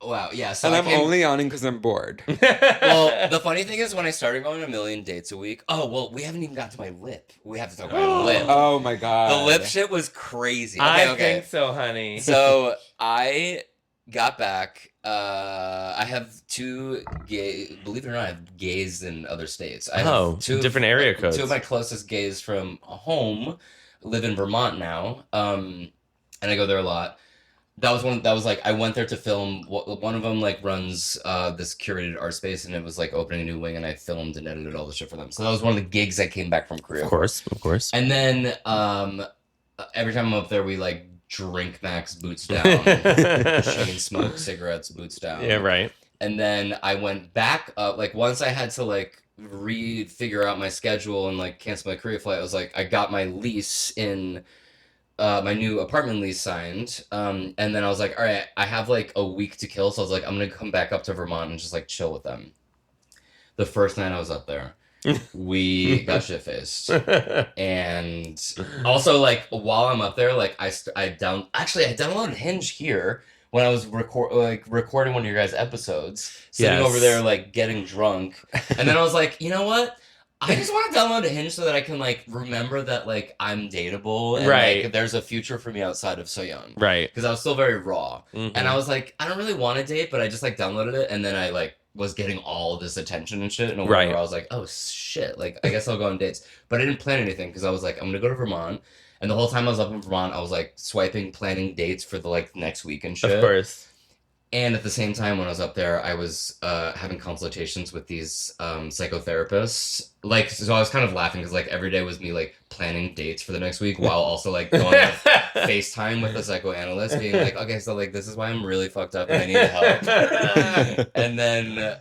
Wow, yeah. So and I'm only yawning because I'm bored. Well, the funny thing is when I started going 1,000,000 dates a week. Oh, well, we haven't even got to my lip. We have to talk about my lip. Oh my god. The lip shit was crazy. I think so, honey. So I got back. I have 2 gay. Believe it or not, I have gays in other states. I have 2 different area codes. 2 of my closest gays from home live in Vermont now. And I go there a lot. That was like I went there to film. One of them like runs this curated art space, and it was like opening a new wing, and I filmed and edited all the shit for them. So that was one of the gigs I came back from Korea. Of course. And then every time I'm up there, we like drink Max boots down, chain smoke cigarettes boots down. Yeah, right. And then I went back up. Like once I had to like figure out my schedule and like cancel my Korea flight, I was like, I got my lease in. My new apartment lease signed, and then I was like, all right, I have like a week to kill, so I was like, I'm gonna come back up to Vermont and just like chill with them. The first night I was up there, we got shit faced, and also like while I'm up there, like I downloaded Hinge here when I was recording one of your guys' episodes, sitting over there like getting drunk, and then I was like, you know what? I just want to download a Hinge so that I can like remember that like I'm dateable and like there's a future for me outside of Soyeon. Right. Because I was still very raw. Mm-hmm. And I was like, I don't really want to date, but I just like downloaded it, and then I like was getting all this attention and shit in a way where I was like, oh shit, like I guess I'll go on dates. But I didn't plan anything because I was like, I'm gonna go to Vermont. And the whole time I was up in Vermont, I was like swiping, planning dates for the like next week and shit. Of course. And at the same time, when I was up there, I was having consultations with these psychotherapists. Like, so I was kind of laughing because, like, every day was me, like, planning dates for the next week while also, like, going on FaceTime with a psychoanalyst, being like, okay, so, like, this is why I'm really fucked up and I need help. And then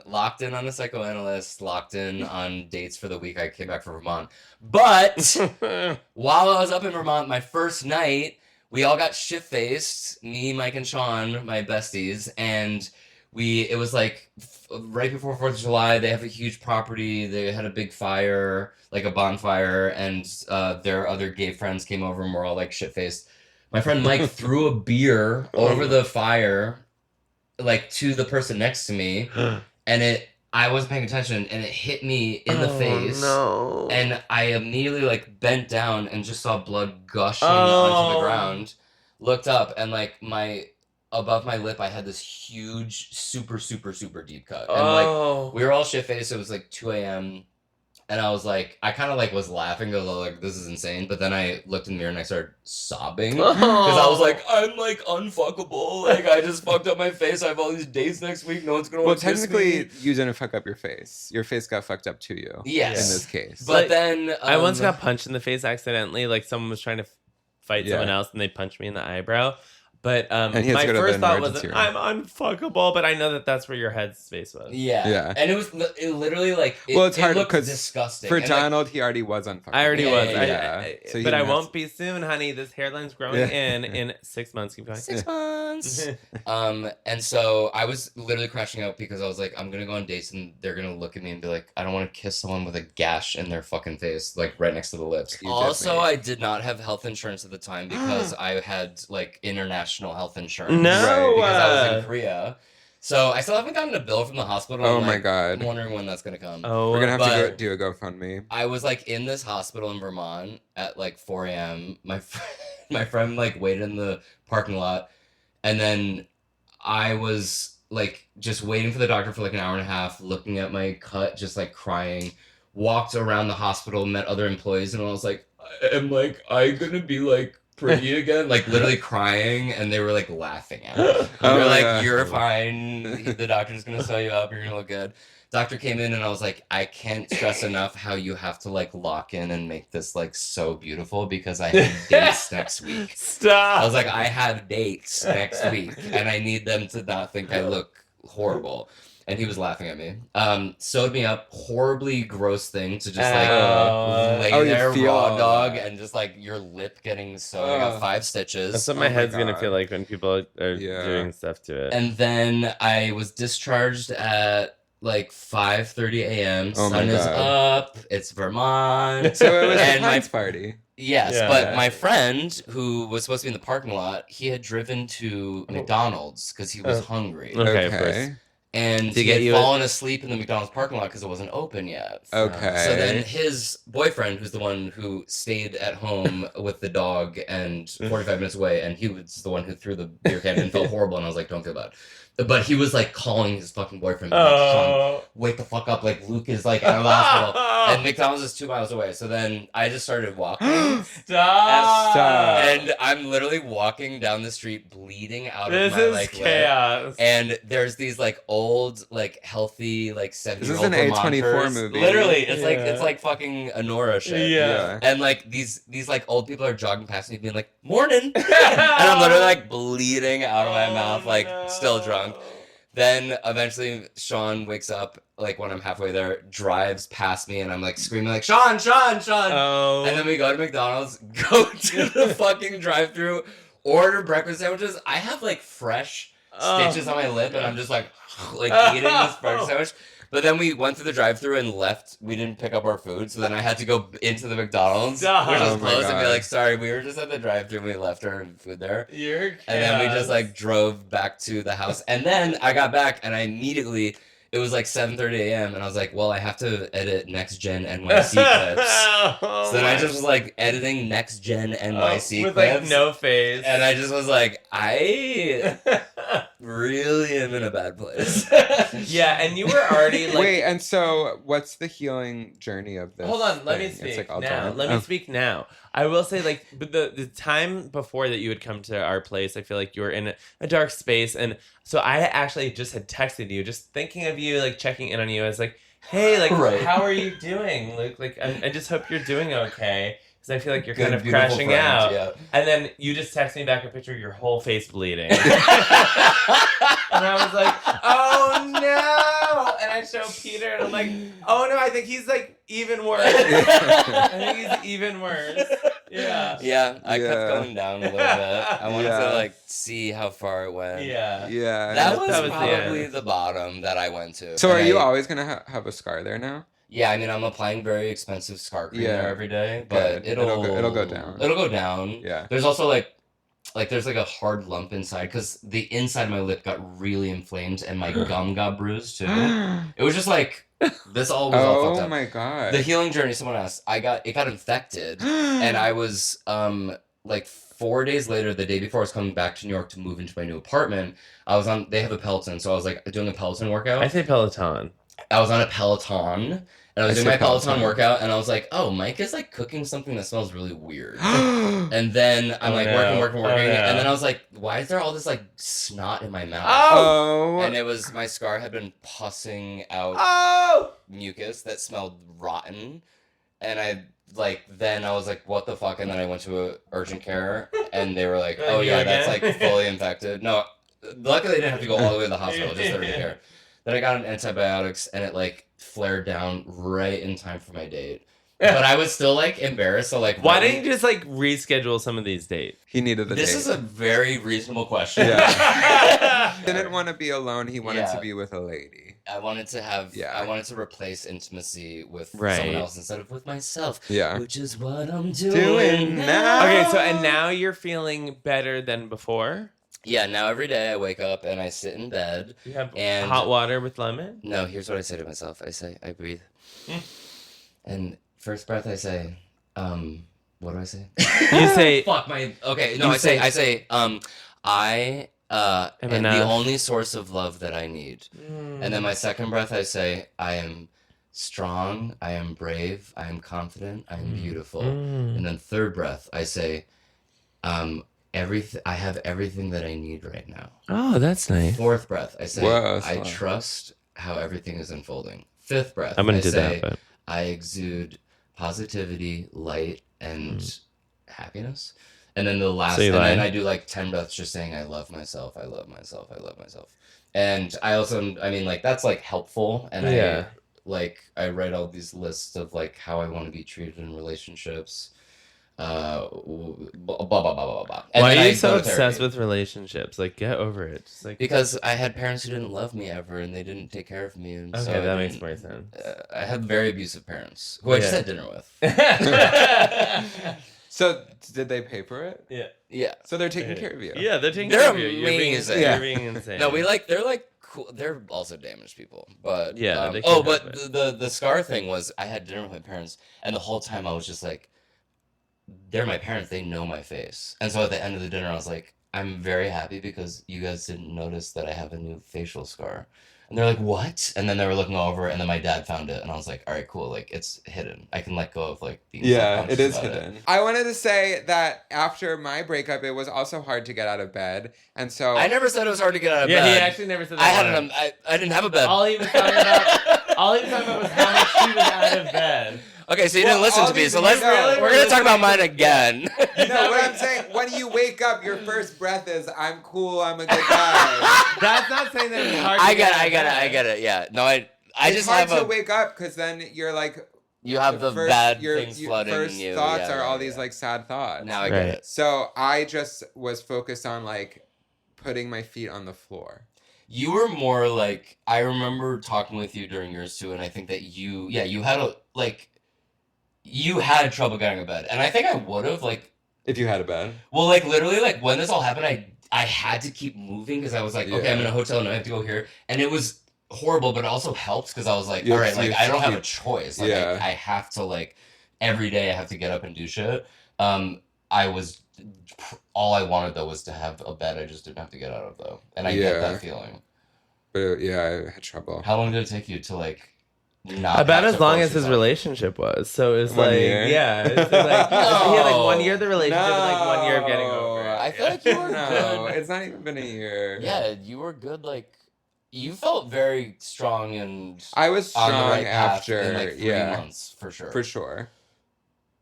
locked in on a psychoanalyst, locked in on dates for the week I came back from Vermont. But while I was up in Vermont, my first night, we all got shit-faced, me, Mike, and Sean, my besties, and it was like right before 4th of July, they have a huge property, they had a big fire, like a bonfire, and their other gay friends came over and we're all like shit-faced. My friend Mike threw a beer over the fire, like to the person next to me, and I wasn't paying attention, and it hit me in the face. No. And I immediately like bent down and just saw blood gushing onto the ground. Looked up, and like above my lip, I had this huge, super, super, super deep cut. And like we were all shit faced. It was like 2 a.m. And I was like, I kind of like was laughing because I was like, this is insane. But then I looked in the mirror and I started sobbing because I was like, I'm like unfuckable. Like I just fucked up my face. I have all these dates next week. No one's gonna want to kiss me. Well, technically, you didn't fuck up your face. Your face got fucked up to you. Yes. In this case. But like, then I once got punched in the face accidentally. Like someone was trying to fight someone else and they punched me in the eyebrow. But my first thought was, I'm unfuckable, but I know that that's where your headspace was. Yeah. And it literally like, it's hard because disgusting. For and Donald, he already was unfuckable. I already was. So but I won't be soon, honey. This hairline's growing in 6 months. Keep going. 6 months. And so I was literally crashing out because I was like, I'm going to go on dates and they're going to look at me and be like, I don't want to kiss someone with a gash in their fucking face, like right next to the lips. Also, I did not have health insurance at the time because I had like international health insurance. No, because I was in Korea. So I still haven't gotten a bill from the hospital. Oh my god! I'm wondering when that's gonna come. Oh, we're gonna have to do a GoFundMe. I was like in this hospital in Vermont at like 4 a.m. My friend like waited in the parking lot, and then I was like just waiting for the doctor for like an hour and a half, looking at my cut, just like crying. Walked around the hospital, met other employees, and I was like, I'm gonna be like pretty again, like literally crying, and they were like laughing at me. They were like, you're fine, the doctor's gonna sew you up, you're gonna look good. Doctor came in and I was like, I can't stress enough how you have to like lock in and make this like so beautiful because I have dates next week. Stop. I was like, I have dates next week and I need them to not think I look horrible. And he was laughing at me. Sewed me up. Horribly gross thing to just like lay there raw dog and just like your lip getting sewed. I got 5 stitches. That's what my head's gonna feel like when people are doing stuff to it. And then I was discharged at like 5:30 a.m. Oh Sun my is God. up. It's Vermont. So it was And a Pines party. Yes, Yeah. but my friend who was supposed to be in the parking lot, he had driven to McDonald's because he was hungry. Okay, of course. And To he get had you fallen asleep in the McDonald's parking lot because it wasn't open yet. Okay. So then his boyfriend, who's the one who stayed at home with the dog and 45 minutes away, and he was the one who threw the beer can and felt horrible, and I was like, don't feel bad. But he was like calling his fucking boyfriend, like, Sean, wake the fuck up, like Luke is like out of the hospital, and McDonald's is 2 miles away. So then I just started walking. Stop. And I'm literally walking down the street bleeding out This of my is like chaos. lip. And there's these like old, like healthy, like 70-year-old This is an A24 Vermonters. movie. Literally, it's like fucking Honora shit. Yeah. And like these like old people are jogging past me being like, morning. And I'm literally like bleeding out of my mouth, like still drunk. Then eventually Sean wakes up, like when I'm halfway there, drives past me, and I'm like screaming like, Sean! Oh. And then we go to McDonald's, go to the fucking drive-thru, order breakfast sandwiches. I have like fresh stitches on my lip, and I'm just like eating this breakfast sandwich. But then we went through the drive-thru and left. We didn't pick up our food, so then I had to go into the McDonald's, which was Oh my closed, and be God. like, sorry, we were just at the drive-thru and we left our food there. You're And then we just like drove back to the house. And then I got back and I immediately, it was like 7:30 a.m. and I was like, well, I have to edit Next Gen NYC clips. So then I just was like editing Next Gen NYC with clips. like no face. And I just was like, I really am in a bad place. Yeah, and you were already like. Wait, and so what's the healing journey of this? Hold on, let me thing? speak It's like all now. done? Let me Oh. speak now. I will say, like, but the time before that you would come to our place, I feel like you were in a dark space, and so I actually just had texted you, just thinking of you, like checking in on you. I was like, hey, like, Right. how are you doing? Like, I just hope you're doing okay. Because I feel like you're Good, kind of beautiful crashing friend, out. yeah. And then you just text me back a picture of your whole face bleeding. And I was like, oh no! And I show Peter, and I'm like, oh no, I think he's like even worse. I think he's even worse. Yeah. Yeah, I kept Yeah. going down a little bit. I wanted Yeah. to like see how far it went. Yeah. Yeah. That was the probably end. the bottom that I went to. So And are you I- always gonna have a scar there now? Yeah, I mean, I'm applying very expensive scar cream Yeah. there every day, but Good. It'll go down. It'll go down. Yeah. There's also like there's like a hard lump inside because the inside of my lip got really inflamed and my gum got bruised too. It was just like this all was all fucked Oh up. my God. The healing journey. Someone asked. It got infected, and I was like 4 days later, the day before I was coming back to New York to move into my new apartment. I was on. They have a Peloton, so I was like doing a Peloton workout. I say Peloton. I was on a Peloton, and I was I doing say my Peloton Peloton. workout, and I was like, oh, Mike is like cooking something that smells really weird. And then I'm Oh, like no. working, Oh, no. and then I was like, why is there all this like snot in my mouth? Oh. And it was my scar had been pussing out Oh! mucus that smelled rotten, and I was like, what the fuck? And then I went to a urgent care, and they were like, Like, oh you yeah, that's again? like fully infected. No, luckily they didn't have to go all the way to the hospital, just the urgent care. Then I got on antibiotics, and it like flared down right in time for my date. But I was still like embarrassed. So like, Why didn't you just like reschedule some of these dates? He needed the This date. is a very reasonable question. Yeah. He didn't want to be alone. He wanted Yeah. to be with a lady. I wanted to have. Yeah. I wanted to replace intimacy with Right. someone else instead of with myself. Yeah. Which is what I'm doing, Doing now. Okay, so and now you're feeling better than before? Yeah. Now every day I wake up and I sit in bed. You have And- hot water with lemon? No, here's what I say to myself. I breathe. Hmm. And first breath I say, what do I say? You say Fuck my. Okay, no, You I say, I am the enough. only source of love that I need. And then my second breath I say, I am strong, I am brave, I am confident, I am beautiful. Mm. And then third breath I say, I have everything that I need right now. Oh, that's nice. Fourth breath I say, Whoa, I slow. trust how everything is unfolding. Fifth breath I'm gonna I do say, that, but I exude positivity, light, and happiness. And then the last, So you and then lie. I do like 10 breaths just saying, I love myself, I love myself, I love myself. And I also, I mean, like, that's like helpful. And Yeah. I write all these lists of like how I want to be treated in relationships. blah blah blah blah blah. And why then are I you so go to obsessed therapy. with relationships? Like, get over it. Just like Because I had parents who didn't love me ever, and they didn't take care of me, and okay, so that makes more sense. I had very abusive parents who I just had dinner with. So did they pay for it? Yeah. Yeah. So they're taking care of you. Yeah, they're taking They're care of you. amazing. You're being insane. No, they're like cool. They're also damaged people, but yeah. They can but help it. the scar thing was I had dinner with my parents, and the whole time I was just like, they're my parents. They know my face, and so at the end of the dinner, I was like, I'm very happy because you guys didn't notice that I have a new facial scar. And they're like, what? And then they were looking over, and then my dad found it, and I was like, all right, cool. Like, it's hidden. I can let go of, like, being Yeah, it is self-conscious about hidden. I wanted to say that after my breakup, it was also hard to get out of bed. And so... I never said it was hard to get out of bed. Yeah, he actually never said that. I didn't have a bed. All he was talking about was how much he was out of bed. Okay, so you didn't listen to me, so we're gonna talk about mine again. No, what I'm saying, when you wake up, your first breath is, I'm cool, I'm a good guy. That's not saying that it's hard to I get get it, yeah. No, I it's just hard have to wake up, because then you're like... You have the first, bad your things flooding first in you. thoughts Yeah, are all yeah, these, yeah. like, sad thoughts. Now I get it. So I just was focused on, like, putting my feet on the floor. You were more like, I remember talking with you during yours too, and I think that you had trouble getting to bed. And I think I would have, like... If you had a bed? Well, like, literally, like, when this all happened, I had to keep moving because I was like, okay, I'm in a hotel and I have to go here. And it was horrible, but it also helps because I was like, all right, like, I don't have a choice. Like, I have to, like, every day I have to get up and do shit. All I wanted, though, was to have a bed I just didn't have to get out of, though. And I get that feeling. But, yeah, I had trouble. How long did it take you to, like... Not about as long as his relationship was. So it's 1 like, year? yeah. It's like, No. he had like 1 year of the relationship and like 1 year of getting over it. I feel like you were No, good. it's not even been a year. Yeah, you were good. Like, you felt very strong and I was on strong the right path after, in like 3 yeah, months for sure. for sure.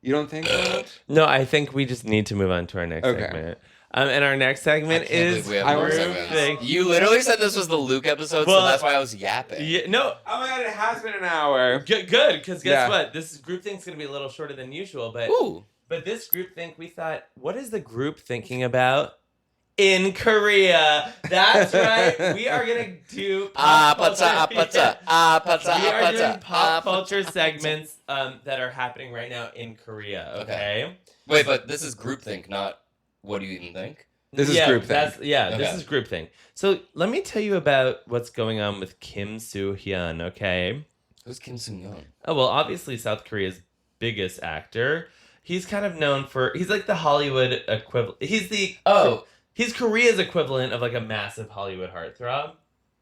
You don't think so? No, I think we just need to move on to our next Okay. segment. And our next segment is we have more Group segments. thing. You literally said this was the Luke episode, Well, so that's why I was yapping. Yeah, no, Oh my god, it has been an hour. good, because guess Yeah. what? This group think's gonna be a little shorter than usual, but Ooh. this group think we thought, what is the group thinking about in Korea? That's right. We are gonna do pop culture. We are doing pop culture segments that are happening right now in Korea. Okay. Wait, but this is groupthink, not what do you even think? This is groupthink. This Okay. is groupthink. So let me tell you about what's going on with Kim Soo Hyun. Okay. Who's Kim Soo Hyun? Oh well, obviously South Korea's biggest actor. He's kind of known for. He's like the Hollywood equivalent. He's Korea's equivalent of like a massive Hollywood heartthrob.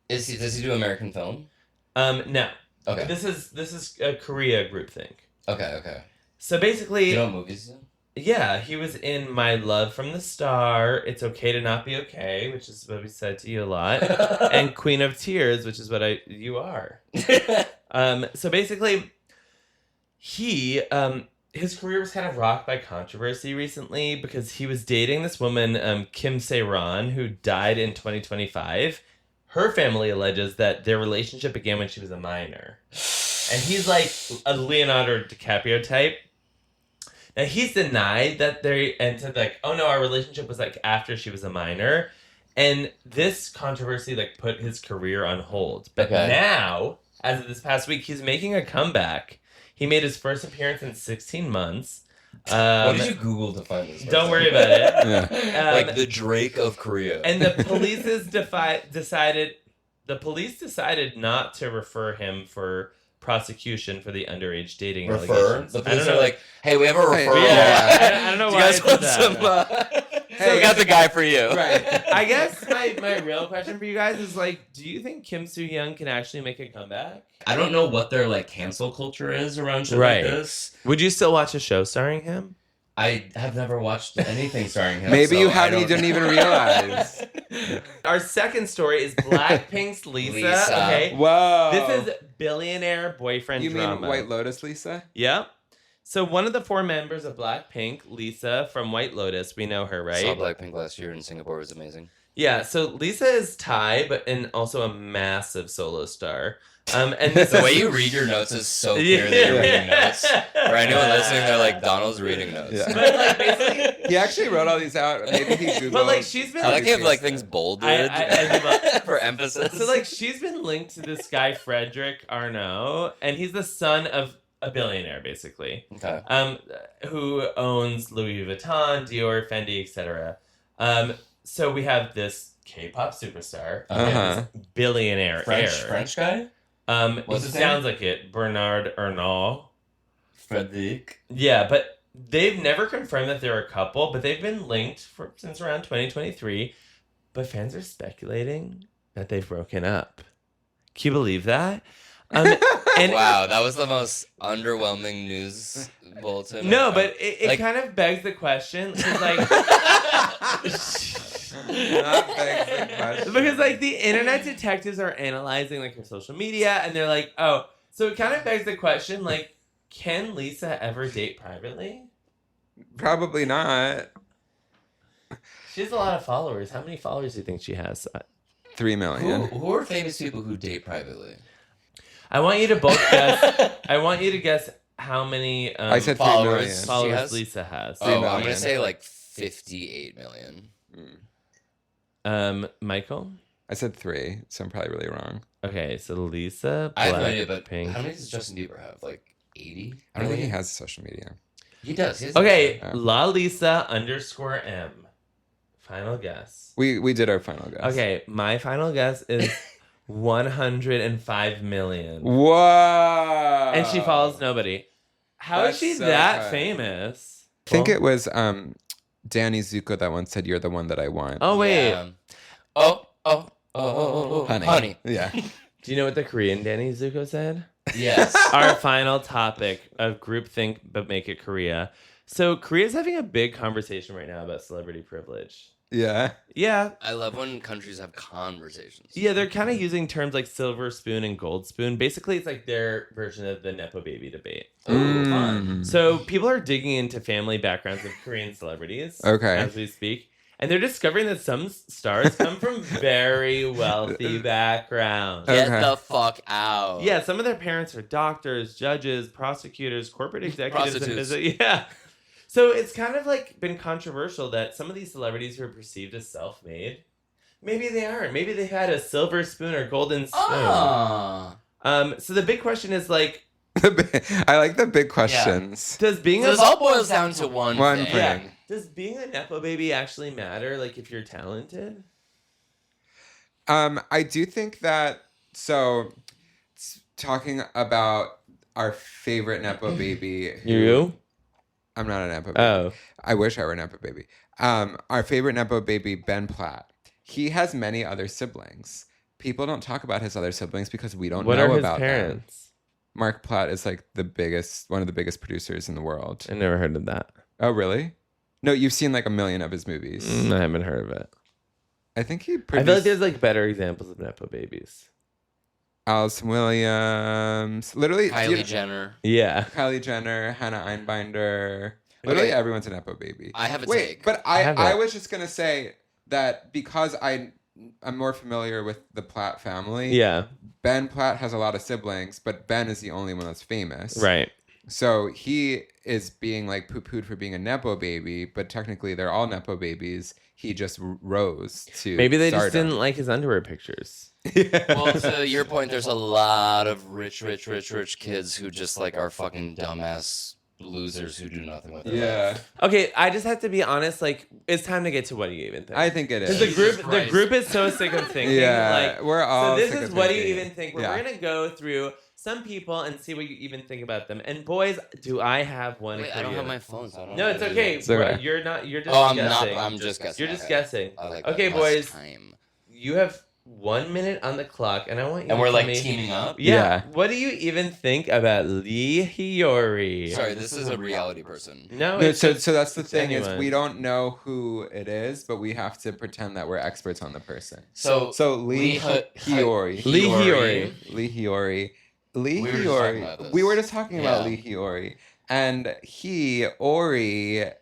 Does he do American film? No. Okay. This is a Korea groupthink. Okay. So basically, Do you know what movies he's in? yeah, he was in My Love from the Star, It's Okay to Not Be Okay, which is what we said to you a lot, and Queen of Tears, which is what you are. So basically, his career was kind of rocked by controversy recently because he was dating this woman, Kim Se-ron, who died in 2025. Her family alleges that their relationship began when she was a minor. And he's like a Leonardo DiCaprio type. Now, he's denied that and said, like, oh no, our relationship was, like, after she was a minor. And this controversy, like, put his career on hold. But now, as of this past week, he's making a comeback. He made his first appearance in 16 months. What did you Google to find this? Don't worry about it. Yeah. Like the Drake of Korea. And the police decided not to refer him for prosecution for the underage dating allegations. The police are like, hey, we have a referral. Yeah, I don't know Do why you guys I want did some? that. Hey, we got the guy for you. Right. I guess my real question for you guys is like, do you think Kim Soo Hyun can actually make a comeback? I don't know what their like cancel culture is around shit like this. Would you still watch a show starring him? I have never watched anything starring him. Maybe so you I haven't. You didn't even realize. Our second story is Blackpink's Lisa. Lisa. Okay. Whoa. This is billionaire boyfriend You drama. mean White Lotus, Lisa? Yep. So one of the 4 members of Blackpink, Lisa from White Lotus, we know her, right? Saw Blackpink last year in Singapore. It was amazing. Yeah, so Lisa is Thai, and also a massive solo star. And this The way you read your notes is so clear that you're reading notes. For anyone listening, they're like, Donald's reading notes. Yeah. But like basically, He actually wrote all these out. Maybe he Googled. but like she's been I like to have like things bolded for emphasis. So like she's been linked to this guy Frederick Arnault, and he's the son of a billionaire basically. Okay. Who owns Louis Vuitton, Dior, Fendi, etc. So we have this K-pop superstar, this billionaire French guy. What's his sounds name? Like it, Bernard Arnault. Frederic. Yeah, but they've never confirmed that they're a couple, but they've been linked since around 2023. But fans are speculating that they've broken up. Can you believe that? And wow, that was the most underwhelming news bulletin. No, but it like, kind of begs the question. Like, because like the internet detectives are analyzing like her social media, and they're like, oh, so it kind of begs the question, like, can Lisa ever date privately? Probably not. She has a lot of followers. How many followers do you think she has? 3 million. Who are famous people who date privately? I want you to both guess. I want you to guess how many I said followers Lisa has. Oh, I'm gonna say like 58 million. Michael? I said 3, so I'm probably really wrong. Okay, so Lisa, I have no idea, but Pink. How many does Justin Bieber have? Like 80? I don't think he has social media. He does. Okay, La Lisa _M. Final guess. We did our final guess. Okay, my final guess is 105 million. Whoa! And she follows nobody. How is she so that famous? I think it was Danny Zuko that once said, "You're the one that I want." Oh wait. Yeah. Oh, honey. Yeah. Do you know what the Korean Danny Zuko said? Yes. Our final topic of groupthink, but make it Korea. So Korea's having a big conversation right now about celebrity privilege. Yeah. Yeah. I love when countries have conversations. Yeah, they're kind of using terms like silver spoon and gold spoon. Basically, it's like their version of the Nepo baby debate. Ooh, fun. So people are digging into family backgrounds of Korean celebrities as we speak. And they're discovering that some stars come from very wealthy backgrounds. Get the fuck out. Yeah, some of their parents are doctors, judges, prosecutors, corporate executives. Yeah. So it's kind of like been controversial that some of these celebrities who are perceived as self-made, maybe they aren't. Maybe they had a silver spoon or golden spoon. So the big question is like, I like the big questions. Yeah. This all boils down to one thing. Yeah. Does being a Nepo baby actually matter? Like if you're talented? I do think that, so talking about our favorite Nepo baby. You? I'm not a Nepo baby. Oh. I wish I were a Nepo baby. Our favorite Nepo baby, Ben Platt. He has many other siblings. People don't talk about his other siblings because we don't know about them. What are his parents? Mark Platt is like one of the biggest producers in the world. I never heard of that. Oh, really? No, you've seen like a million of his movies. I haven't heard of it. I think he produced... I feel like there's like better examples of Nepo babies. Alison Williams. Literally. Kylie Jenner. Yeah. Kylie Jenner, Hannah Einbinder. Literally everyone's a Nepo baby. I have a take. But I was just going to say that because I'm more familiar with the Platt family. Yeah. Ben Platt has a lot of siblings, but Ben is the only one that's famous. Right. So he is being like poo-pooed for being a Nepo baby, but technically they're all Nepo babies. He just rose to Maybe they stardom. just didn't like his underwear pictures. Well, to your point, there's a lot of rich kids who just like are fucking dumbass losers who do nothing with it. Yeah. Okay, I just have to be honest. Like, it's time to get to what do you even think? I think it is. Because the group is so sick of thinking. Yeah, like, we're all. So this sick is of what do thinking. you even think? We're gonna go through some people and see what you even think about them. And boys, do I have one? Wait, I don't have my phone, so I don't. No, it's okay. It's okay. You're not. You're just. I'm guessing. not. I'm just guessing. You're just guessing. Like okay, boys. Time. You have 1 minute on the clock, and I want you. And to we're tell like me, teaming up. Yeah. What do you even think about Lee Hyori? Sorry, this is a reality person. No. So that's the thing anyone. is we don't know who it is, but we have to pretend that we're experts on the person. So Lee Hyori. Lee Hyori. Lee Hyori. Lee We were just Hyori. talking about this. We were just talking about Yeah. Lee Hyori. And he ordered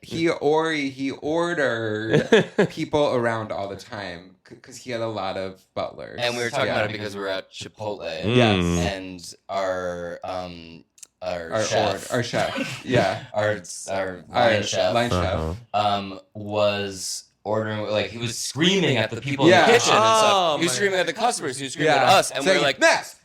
people around all the time because he had a lot of butlers. And we were talking about it because we were at Chipotle. Yes. And our chef, yeah, our line chef, was ordering, like, he was screaming at the people in the kitchen and stuff. He was screaming at the customers. He was screaming at us, and we were like, next.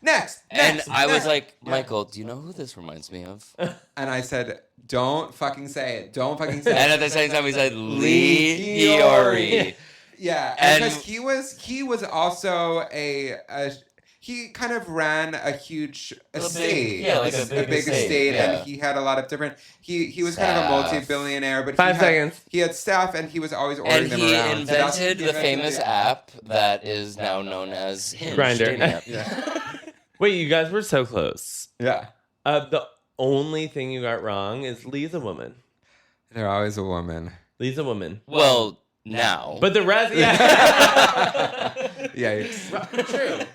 And I was like, Michael, do you know who this reminds me of? And I said, don't fucking say it. Don't fucking say it. And at the same time, we said, Lee Hiori. Yeah, and because he was also he kind of ran a huge estate. A big estate, and he had a lot of different. He was kind of a multi-billionaire, but 5 seconds. He had staff, and he was always ordering them around. And he invented the famous app that is now known as Hinge. Grindr. Yeah. Wait, you guys were so close. Yeah. The only thing you got wrong is Lee's a woman. They're always a woman. Lee's a woman. Well, now. But the rest, True.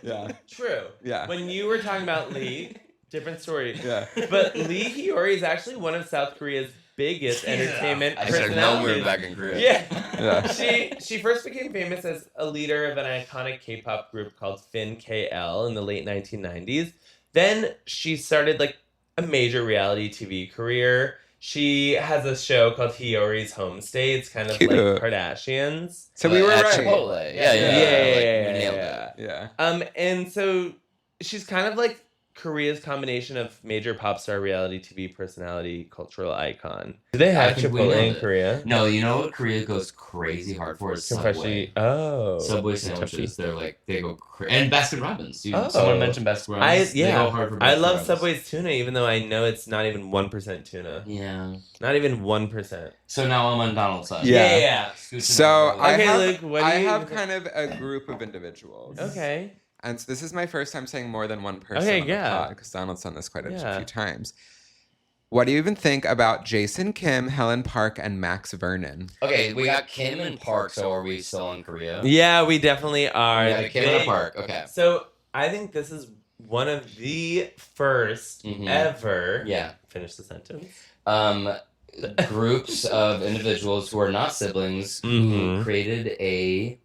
Yeah. True. Yeah. When you were talking about Lee, different story. Yeah. But Lee Hiori is actually one of South Korea's biggest entertainment I should have known we were back in Korea. Yeah. She first became famous as a leader of an iconic K-pop group called Fin KL in the late 1990s. Then she started like a major reality TV career. She has a show called Hiori's Homestay. It's kind of Cute. like Kardashians. So we were at right. Chipotle. Yeah. We nailed it. Yeah. And so she's kind of like Korea's combination of major pop star, reality TV personality, cultural icon. Do they have Chipotle in Korea? No, you know what Korea goes crazy hard for is Subway. Subway sandwiches. They're like, they go crazy. And Baskin Robbins. Oh. Someone mentioned Baskin Robbins. They go hard for Baskin I love Robbins. Subway's tuna, even though I know it's not even 1% tuna. Yeah. Not even 1%. So now I'm on Donald's side. Yeah. So Luke, I have kind of a group of individuals. Okay. And so this is my first time saying more than one person Okay, on the yeah. pod, because Donald's done this quite a few times. What do you even think about Jason Kim, Helen Park, and Max Vernon? Okay, we got Kim and Park, so are we still in Korea? Yeah, we definitely are. We got Kim and Park, okay. So I think this is one of the first ever. Yeah. Finish the sentence. Groups of individuals who are not siblings who created a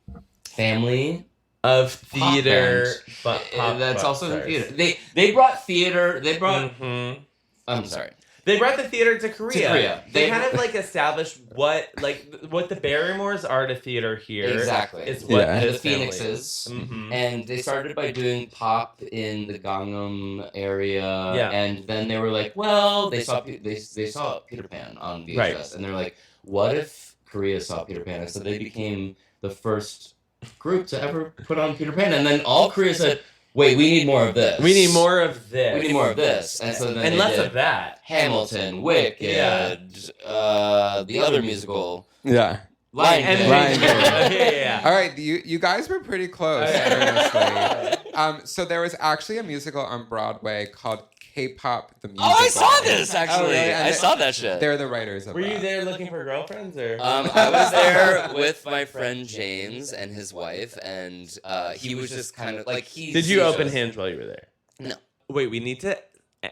family of theater, that's also in theater. They brought theater. They brought. I'm sorry. They brought the theater to Korea. They kind of like established what the Barrymores are to theater here. Exactly. Is what and the Phoenixes. Mm-hmm. And they started by doing pop in the Gangnam area. Yeah. And then they were like, well, they saw Peter Pan on VHS, Right. and they're like, what if Korea saw Peter Pan? And so they became the first group to ever put on Peter Pan, and then all Korea said, wait, we need more of this. We need more of this. We need more of this. And so then and less of that. Hamilton, Wicked, the other musical. Yeah. Lion King. Yeah. All right, you guys were pretty close, honestly. So there was actually a musical on Broadway called K-pop the Musical. Oh, I saw this, actually. really? I saw that shit. They're the writers of Were you that. there looking for girlfriends or? I was there with my friend James and his wife, and he was just kind of like Did you open Hinge while you were there? No. Wait, we need to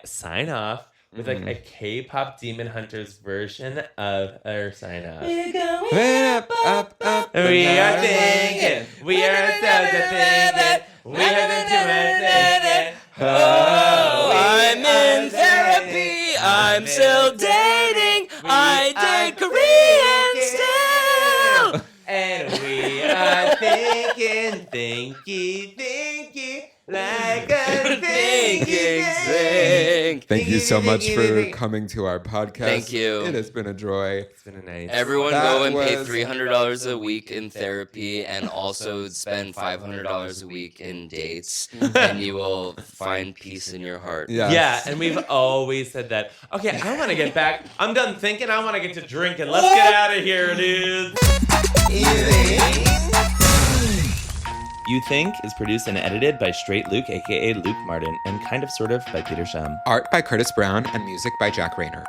sign off with like a K-pop Demon Hunters version of our sign off. We're going up. We are thinking, we are thinking, we haven't too much thinking. Oh, I'm in therapy. I'm still dating. I date Korean still. And we are thinking, thinky, like a thinking. Thank you so much for coming to our podcast. Thank you. It has been a joy. It's been a nice. Everyone That go and pay was- $300 a week in therapy, and also spend $500 a week in dates, and you will find peace in your heart. Yes. Yeah, and we've always said that. Okay, I want to get back. I'm done thinking. I want to get to drinking. Let's get out of here, dudes. You Think is produced and edited by Straight Luke, aka Luke Martin, and Kind of Sort of by Peter Schum. Art by Curtis Brown and music by Jack Rayner.